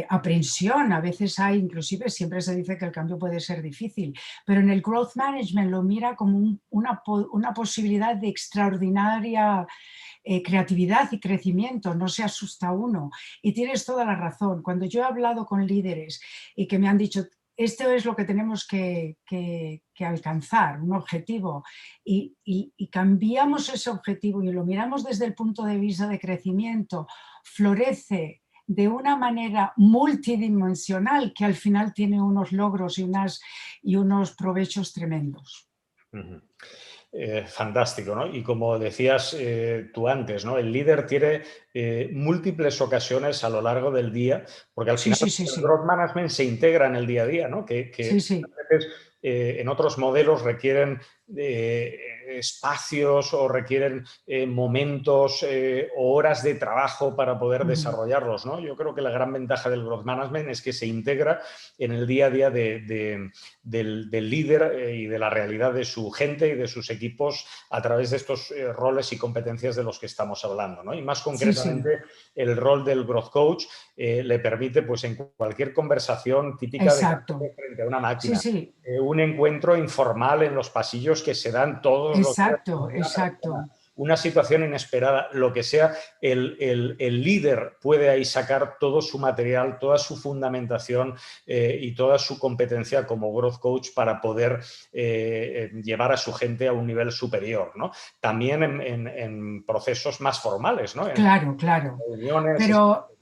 aprensión, a veces hay, inclusive siempre se dice que el cambio puede ser difícil, pero en el growth management lo mira como una posibilidad de extraordinaria creatividad y crecimiento, no se asusta uno. Y tienes toda la razón, cuando yo he hablado con líderes y que me han dicho, esto es lo que tenemos que alcanzar, un objetivo, y cambiamos ese objetivo y lo miramos desde el punto de vista de crecimiento, florece de una manera multidimensional que al final tiene unos logros y unos provechos tremendos. Fantástico, ¿no? Y como decías tú antes, ¿no? El líder tiene múltiples ocasiones a lo largo del día, porque al final el growth management se integra en el día a día, ¿no? Que a veces en otros modelos requieren espacios o requieren momentos o horas de trabajo para poder desarrollarlos, ¿no? Yo creo que la gran ventaja del growth management es que se integra en el día a día del líder y de la realidad de su gente y de sus equipos a través de estos roles y competencias de los que estamos hablando, ¿no? Y más concretamente el rol del growth coach le permite, pues en cualquier conversación típica de frente a una máquina, un encuentro informal en los pasillos que se dan todos los días con una persona, una situación inesperada, lo que sea, el líder puede ahí sacar todo su material, toda su fundamentación y toda su competencia como growth coach para poder llevar a su gente a un nivel superior, ¿no? También en procesos más formales, ¿no? Claro, claro.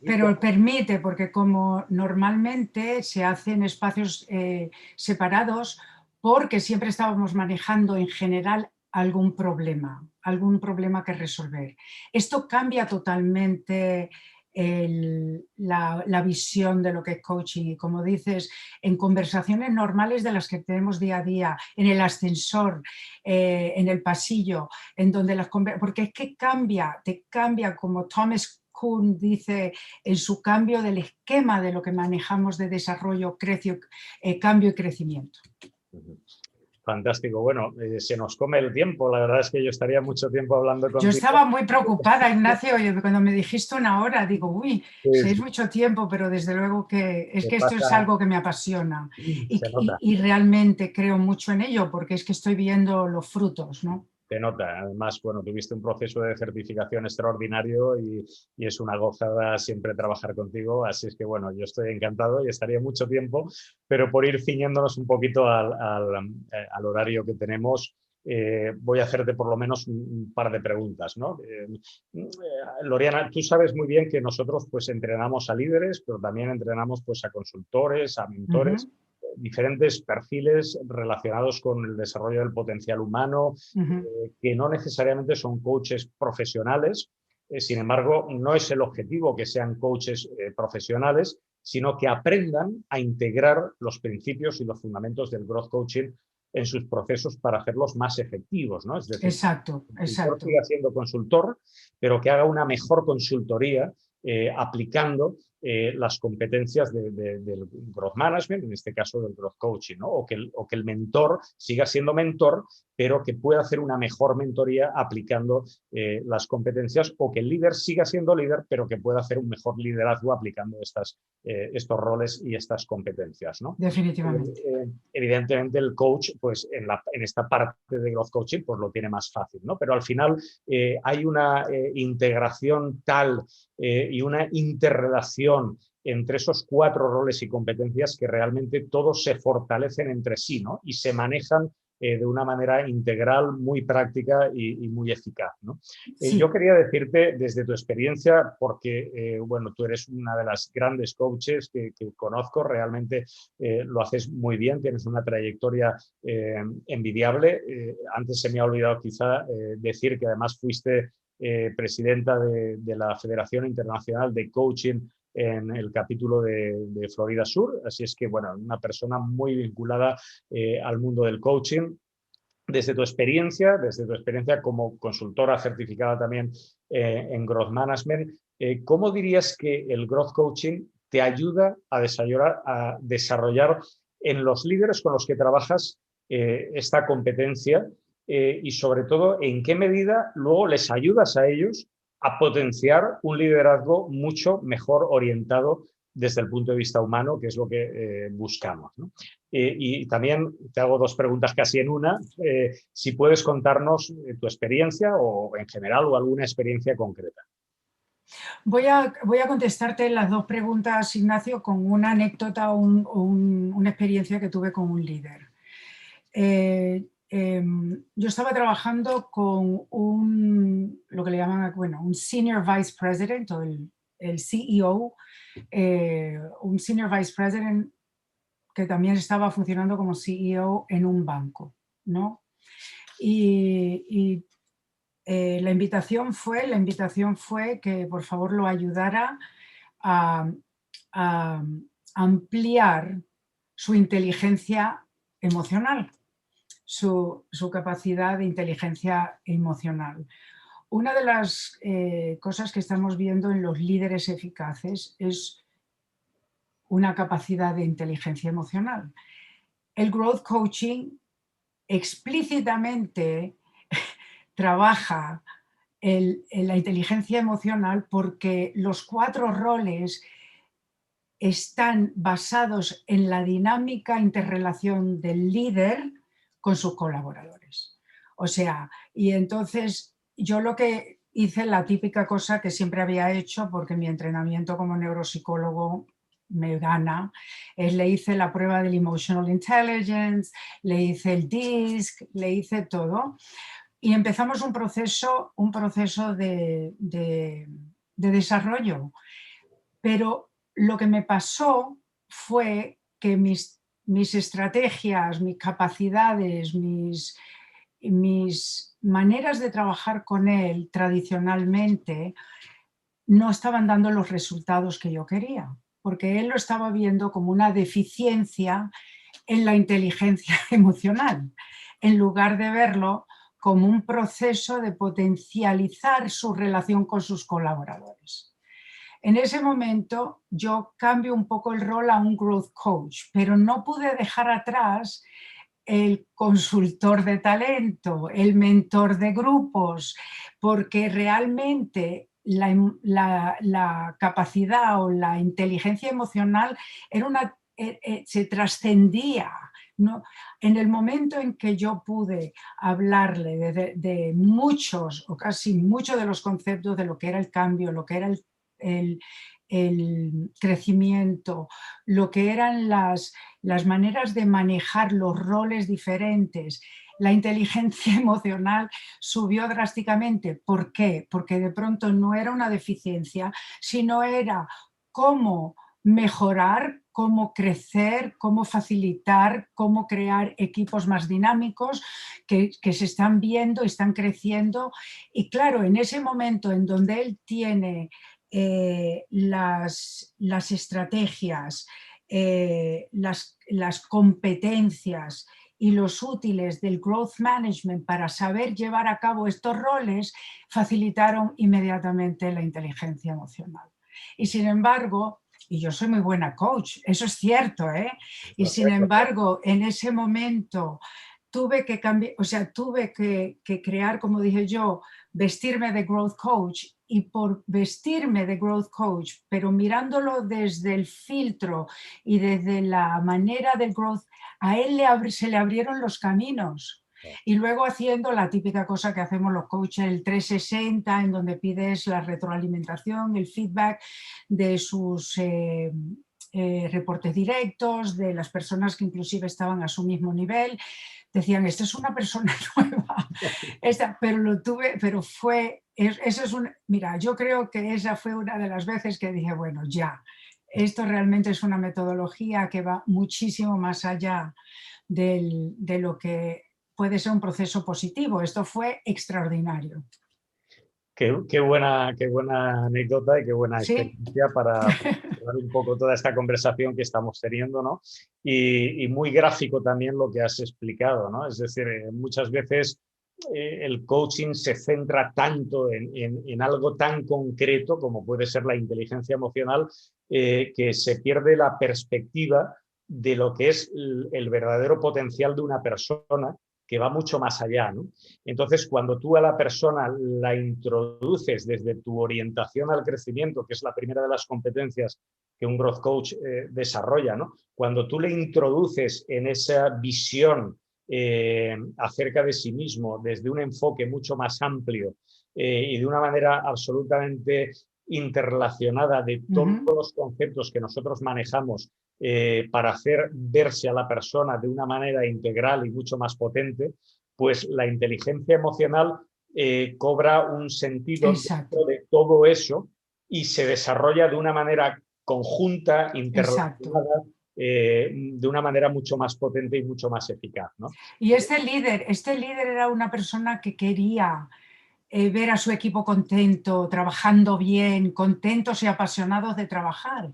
Pero permite, porque como normalmente se hacen espacios separados, porque siempre estábamos manejando en general algún problema que resolver. Esto cambia totalmente la visión de lo que es coaching y, como dices, en conversaciones normales de las que tenemos día a día, en el ascensor, en el pasillo, en donde porque es que te cambia, como Thomas Kuhn dice, en su cambio del esquema de lo que manejamos de desarrollo, cambio y crecimiento. Fantástico. Bueno, se nos come el tiempo. La verdad es que yo estaría mucho tiempo hablando contigo. Yo estaba muy preocupada, Ignacio, cuando me dijiste una hora, digo, uy, si es mucho tiempo, pero desde luego que esto es algo que me apasiona y realmente creo mucho en ello porque es que estoy viendo los frutos, ¿no? Se nota. Además, bueno, tuviste un proceso de certificación extraordinario y es una gozada siempre trabajar contigo. Así es que, bueno, yo estoy encantado y estaría mucho tiempo, pero por ir ciñéndonos un poquito al horario que tenemos, voy a hacerte por lo menos un par de preguntas, ¿no? Loriana, tú sabes muy bien que nosotros pues entrenamos a líderes, pero también entrenamos pues a consultores, a mentores, diferentes perfiles relacionados con el desarrollo del potencial humano, que no necesariamente son coaches profesionales. Sin embargo, no es el objetivo que sean coaches profesionales, sino que aprendan a integrar los principios y los fundamentos del growth coaching en sus procesos para hacerlos más efectivos, ¿no? Es decir, Exacto, el consultor exacto. siga siendo consultor, pero que haga una mejor consultoría aplicando las competencias del growth management, en este caso del growth coaching, ¿no? O que el mentor siga siendo mentor, pero que pueda hacer una mejor mentoría aplicando las competencias, o que el líder siga siendo líder, pero que pueda hacer un mejor liderazgo aplicando estos roles y estas competencias, ¿no? Definitivamente. Evidentemente el coach, pues en esta parte de growth coaching, pues lo tiene más fácil, ¿no? Pero al final hay una integración tal y una interrelación entre esos 4 roles y competencias que realmente todos se fortalecen entre sí, ¿no? Y se manejan de una manera integral, muy práctica y muy eficaz, ¿no? Yo Sí. quería decirte desde tu experiencia, porque bueno, tú eres una de las grandes coaches que conozco, realmente lo haces muy bien, tienes una trayectoria envidiable. Antes se me ha olvidado quizá decir que además fuiste presidenta de la Federación Internacional de Coaching en el capítulo de Florida Sur, así es que, bueno, una persona muy vinculada al mundo del coaching. Desde tu experiencia como consultora certificada también en Growth Management, ¿cómo dirías que el Growth Coaching te ayuda a desarrollar en los líderes con los que trabajas esta competencia y sobre todo en qué medida luego les ayudas a ellos a potenciar un liderazgo mucho mejor orientado desde el punto de vista humano, que es lo que buscamos, ¿no? Y también te hago 2 preguntas casi en una. Si puedes contarnos tu experiencia o en general o alguna experiencia concreta. Voy a contestarte las 2 preguntas, Ignacio, con una anécdota o una experiencia que tuve con un líder. Yo estaba trabajando con lo que le llaman, bueno, un Senior Vice President o el CEO, un Senior Vice President que también estaba funcionando como CEO en un banco, ¿no? Y la invitación fue que por favor lo ayudara a, a ampliar su inteligencia emocional, su capacidad de inteligencia emocional. Una de las cosas que estamos viendo en los líderes eficaces es una capacidad de inteligencia emocional. El growth coaching explícitamente trabaja la inteligencia emocional porque los 4 roles están basados en la dinámica interrelación del líder con sus colaboradores. O sea, y entonces yo lo que hice, la típica cosa que siempre había hecho, porque mi entrenamiento como neuropsicólogo me gana, es le hice la prueba del Emotional Intelligence, le hice el DISC, le hice todo. Y empezamos un proceso de desarrollo. Pero lo que me pasó fue que mis estrategias, mis capacidades, mis maneras de trabajar con él tradicionalmente no estaban dando los resultados que yo quería, porque él lo estaba viendo como una deficiencia en la inteligencia emocional, en lugar de verlo como un proceso de potencializar su relación con sus colaboradores. En ese momento yo cambio un poco el rol a un growth coach, pero no pude dejar atrás el consultor de talento, el mentor de grupos, porque realmente la capacidad o la inteligencia emocional era se trascendía No, en el momento en que yo pude hablarle de muchos o casi muchos de los conceptos de lo que era el cambio, lo que era el- el crecimiento, lo que eran las maneras de manejar los roles diferentes, la inteligencia emocional subió drásticamente. ¿Por qué? Porque de pronto no era una deficiencia, sino era cómo mejorar, cómo crecer, cómo facilitar, cómo crear equipos más dinámicos que se están viendo y están creciendo. Y claro, en ese momento en donde él tiene las estrategias, las competencias y los útiles del growth management para saber llevar a cabo estos roles, facilitaron inmediatamente la inteligencia emocional. Y sin embargo, y yo soy muy buena coach, eso es cierto, ¿eh? Y sin embargo, en ese momento tuve que cambiar, o sea, tuve que crear, como dije yo, vestirme de growth coach, y por vestirme de growth coach, pero mirándolo desde el filtro y desde la manera del growth, a él se le abrieron los caminos. Y luego haciendo la típica cosa que hacemos los coaches, el 360, en donde pides la retroalimentación, el feedback de sus reportes directos, de las personas que inclusive estaban a su mismo nivel. Decían, esta es una persona nueva, pero lo tuve, pero fue, eso es un, mira, yo creo que esa fue una de las veces que dije, bueno, ya, esto realmente es una metodología que va muchísimo más allá de lo que puede ser un proceso positivo. Esto fue extraordinario. Qué buena anécdota y qué buena Sí. experiencia para cerrar un poco toda esta conversación que estamos teniendo, ¿no? Y muy gráfico también lo que has explicado, ¿no? Es decir, muchas veces el coaching se centra tanto en algo tan concreto como puede ser la inteligencia emocional, que se pierde la perspectiva de lo que es el verdadero potencial de una persona, que va mucho más allá, ¿no? Entonces, cuando tú a la persona la introduces desde tu orientación al crecimiento, que es la primera de las competencias que un growth coach desarrolla, ¿no? Cuando tú le introduces en esa visión acerca de sí mismo desde un enfoque mucho más amplio y de una manera absolutamente interrelacionada de todos Ujú. los conceptos que nosotros manejamos para hacer verse a la persona de una manera integral y mucho más potente, pues la inteligencia emocional cobra un sentido Exacto, dentro de todo eso y se desarrolla de una manera conjunta, exacto. interrelacionada, de una manera mucho más potente y mucho más eficaz, ¿no? Y este líder era una persona que quería ver a su equipo contento, trabajando bien, contentos y apasionados de trabajar,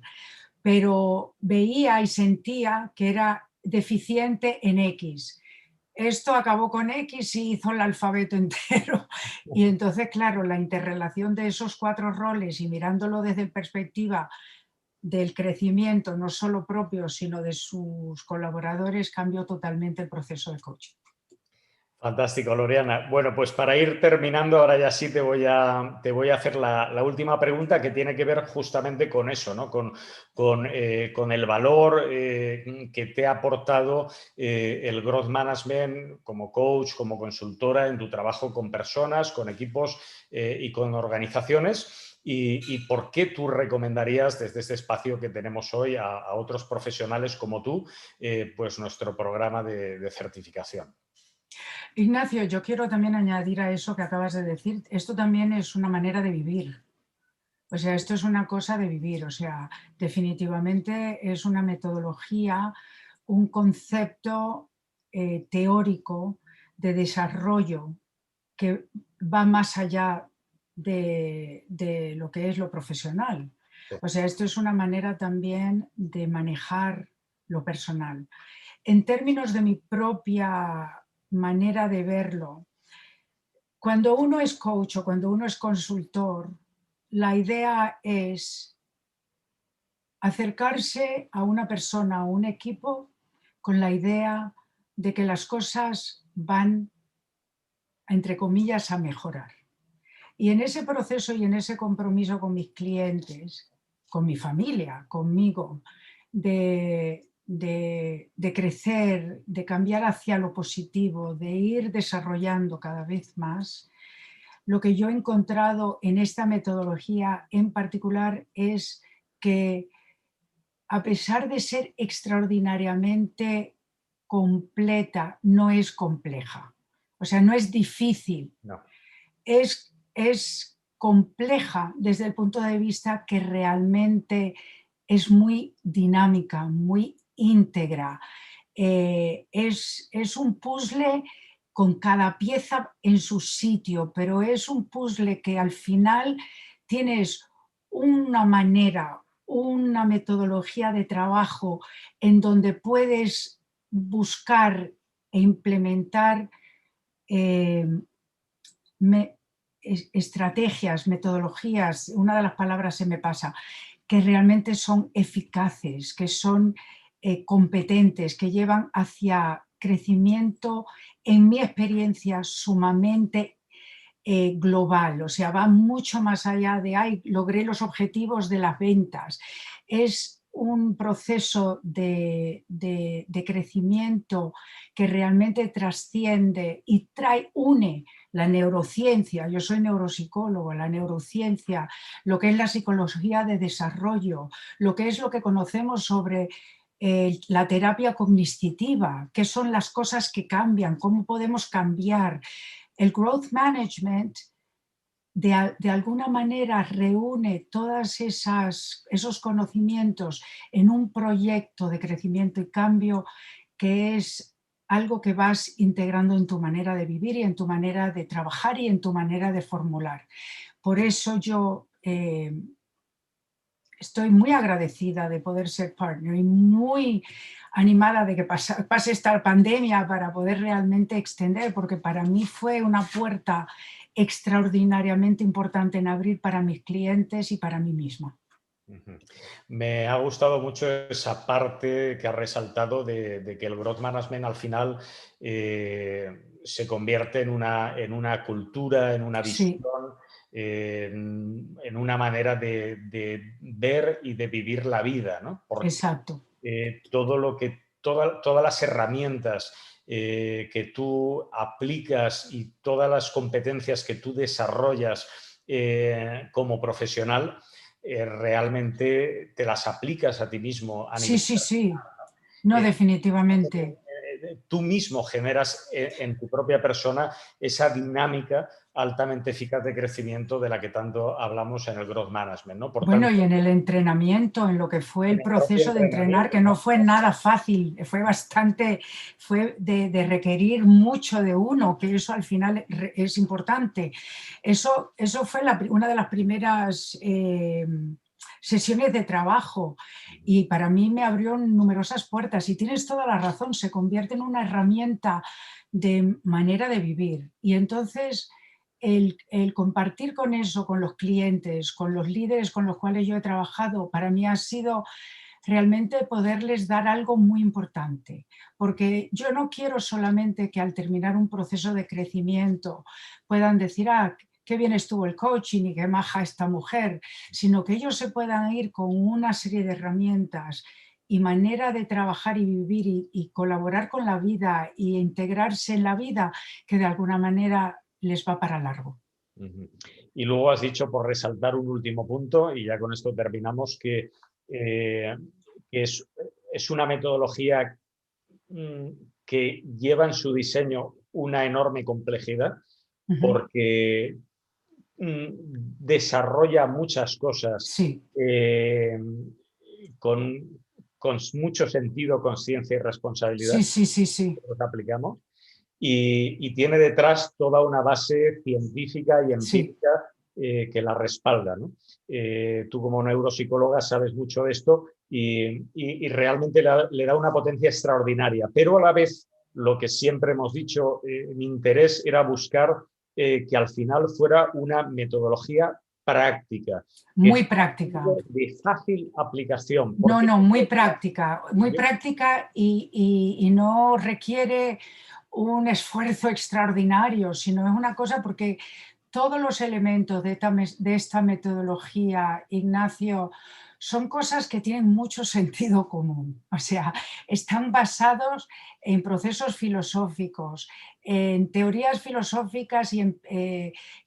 pero veía y sentía que era deficiente en X. Esto acabó con X y hizo el alfabeto entero. Y entonces, claro, la interrelación de esos cuatro roles y mirándolo desde perspectiva del crecimiento, no solo propio, sino de sus colaboradores, cambió totalmente el proceso de coaching. Fantástico, Loriana. Bueno, pues para ir terminando, ahora ya sí te voy a hacer la última pregunta, que tiene que ver justamente con eso, ¿no? Con el valor que te ha aportado el growth management como coach, como consultora en tu trabajo con personas, con equipos y con organizaciones. Y por qué tú recomendarías desde este espacio que tenemos hoy a otros profesionales como tú, pues nuestro programa de certificación. Ignacio, yo quiero también añadir a eso que acabas de decir, esto también es una manera de vivir. O sea, esto es una cosa de vivir, o sea, definitivamente es una metodología, un concepto teórico de desarrollo que va más allá de lo que es lo profesional. O sea, esto es una manera también de manejar lo personal. En términos de mi propia manera de verlo, cuando uno es coach o cuando uno es consultor, la idea es acercarse a una persona o un equipo con la idea de que las cosas van, entre comillas, a mejorar. Y en ese proceso y en ese compromiso con mis clientes, con mi familia, conmigo, de, de crecer, de cambiar hacia lo positivo, de ir desarrollando cada vez más, lo que yo he encontrado en esta metodología en particular es que, a pesar de ser extraordinariamente completa, no es compleja. O sea, no es difícil, No. es compleja desde el punto de vista que realmente es muy dinámica, muy íntegra. Es un puzzle con cada pieza en su sitio, pero es un puzzle que al final tienes una manera, una metodología de trabajo en donde puedes buscar e implementar eh, estrategias, metodologías, una de las palabras se me pasa, que realmente son eficaces, que son competentes, que llevan hacia crecimiento, en mi experiencia, sumamente global, o sea, va mucho más allá de, ay, logré los objetivos de las ventas. Es un proceso de crecimiento que realmente trasciende y une la neurociencia, yo soy neuropsicólogo, la neurociencia, lo que es la psicología de desarrollo, lo que es lo que conocemos sobre la terapia cognitiva, qué son las cosas que cambian, cómo podemos cambiar. El growth management de alguna manera reúne todos esos conocimientos en un proyecto de crecimiento y cambio que es algo que vas integrando en tu manera de vivir y en tu manera de trabajar y en tu manera de formular. Por eso yo estoy muy agradecida de poder ser partner y muy animada de que pase esta pandemia para poder realmente extender, porque para mí fue una puerta extraordinariamente importante en abrir para mis clientes y para mí misma. Me ha gustado mucho esa parte que has resaltado de que el growth management al final se convierte en una cultura, en una Sí, visión, en una manera de ver y de vivir la vida, ¿no? Porque exacto. todas las herramientas que tú aplicas y todas las competencias que tú desarrollas como profesional, realmente te las aplicas a ti mismo a Sí, nivel sí, sí. personal. No, Eh, definitivamente. Tú mismo generas en tu propia persona esa dinámica altamente eficaz de crecimiento de la que tanto hablamos en el growth management, ¿no? Por Bueno, tanto, y en el entrenamiento, en lo que fue en el el propio proceso de entrenar, entrenamiento, que no fue nada fácil, fue bastante, fue de requerir mucho de uno, que eso al final es importante. Eso fue una de las primeras sesiones de trabajo y para mí me abrió numerosas puertas y tienes toda la razón, se convierte en una herramienta de manera de vivir. Y entonces el compartir con eso, con los clientes, con los líderes con los cuales yo he trabajado, para mí ha sido realmente poderles dar algo muy importante, porque yo no quiero solamente que al terminar un proceso de crecimiento puedan decir, ah, qué bien estuvo el coaching y qué maja esta mujer, sino que ellos se puedan ir con una serie de herramientas y manera de trabajar y vivir y colaborar con la vida e integrarse en la vida que de alguna manera les va para largo. uh-huh. Y luego has dicho, por resaltar un último punto, y ya con esto terminamos, eh, que es una metodología mm, que lleva en su diseño una enorme complejidad Ujú. porque desarrolla muchas cosas Sí, con, con mucho sentido, conciencia y sí, responsabilidad sí, sí, sí, que los aplicamos y tiene detrás toda una base científica y sí. empírica que la respalda, ¿no? Tú como neuropsicóloga sabes mucho de esto y realmente le da una potencia extraordinaria, pero a la vez lo que siempre hemos dicho, mi interés era buscar que al final fuera una metodología práctica, que Muy práctica. de fácil aplicación, No, porque no, muy práctica y no requiere un esfuerzo extraordinario, sino es una cosa porque todos los elementos de esta metodología, Ignacio, son cosas que tienen mucho sentido común. O sea, están basados en procesos filosóficos, en teorías filosóficas y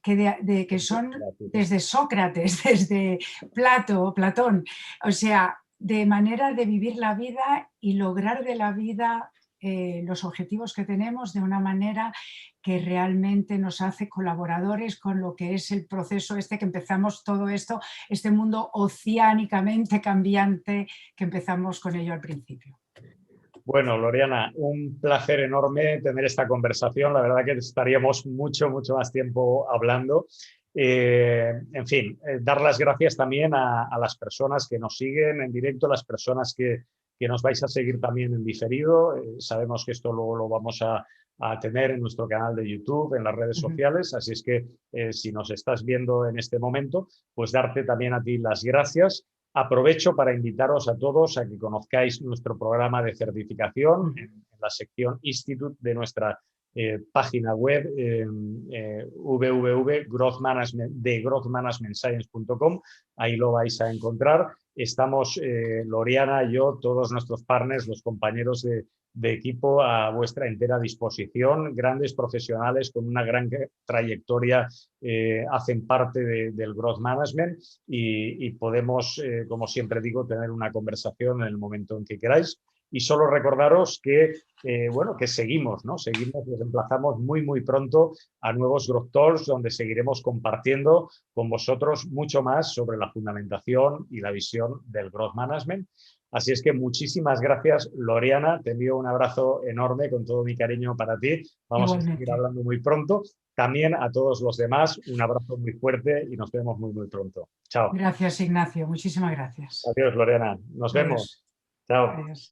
que son desde Sócrates, desde Platón. O sea, de manera de vivir la vida y lograr de la vida los objetivos que tenemos de una manera que realmente nos hace colaboradores con lo que es el proceso este que empezamos todo esto, este mundo oceánicamente cambiante que empezamos con ello al principio. Bueno, Loriana, un placer enorme tener esta conversación. La verdad que estaríamos mucho más tiempo hablando. En fin, dar las gracias también a las personas que nos siguen en directo, las personas que nos vais a seguir también en diferido. Sabemos que esto luego lo vamos a tener en nuestro canal de YouTube, en las redes sociales, así es que si nos estás viendo en este momento, pues darte también a ti las gracias. Aprovecho para invitaros a todos a que conozcáis nuestro programa de certificación en la sección Institute de nuestra página web www.growthmanagementscience.com. Ahí lo vais a encontrar. Estamos, Loriana, yo, todos nuestros partners, los compañeros de equipo a vuestra entera disposición. Grandes profesionales con una gran trayectoria hacen parte del Growth Management y podemos, como siempre digo, tener una conversación en el momento en que queráis. Y solo recordaros que, bueno, que seguimos, ¿no? Seguimos, nos emplazamos muy pronto a nuevos Growth Talks, donde seguiremos compartiendo con vosotros mucho más sobre la fundamentación y la visión del Growth Management. Así es que muchísimas gracias, Loriana. Te envío un abrazo enorme con todo mi cariño para ti. Vamos a seguir hablando muy pronto. También a todos los demás, un abrazo muy fuerte y nos vemos muy pronto. Chao. Gracias, Ignacio. Muchísimas gracias. Adiós, Loriana. Nos vemos. Chao. Adiós.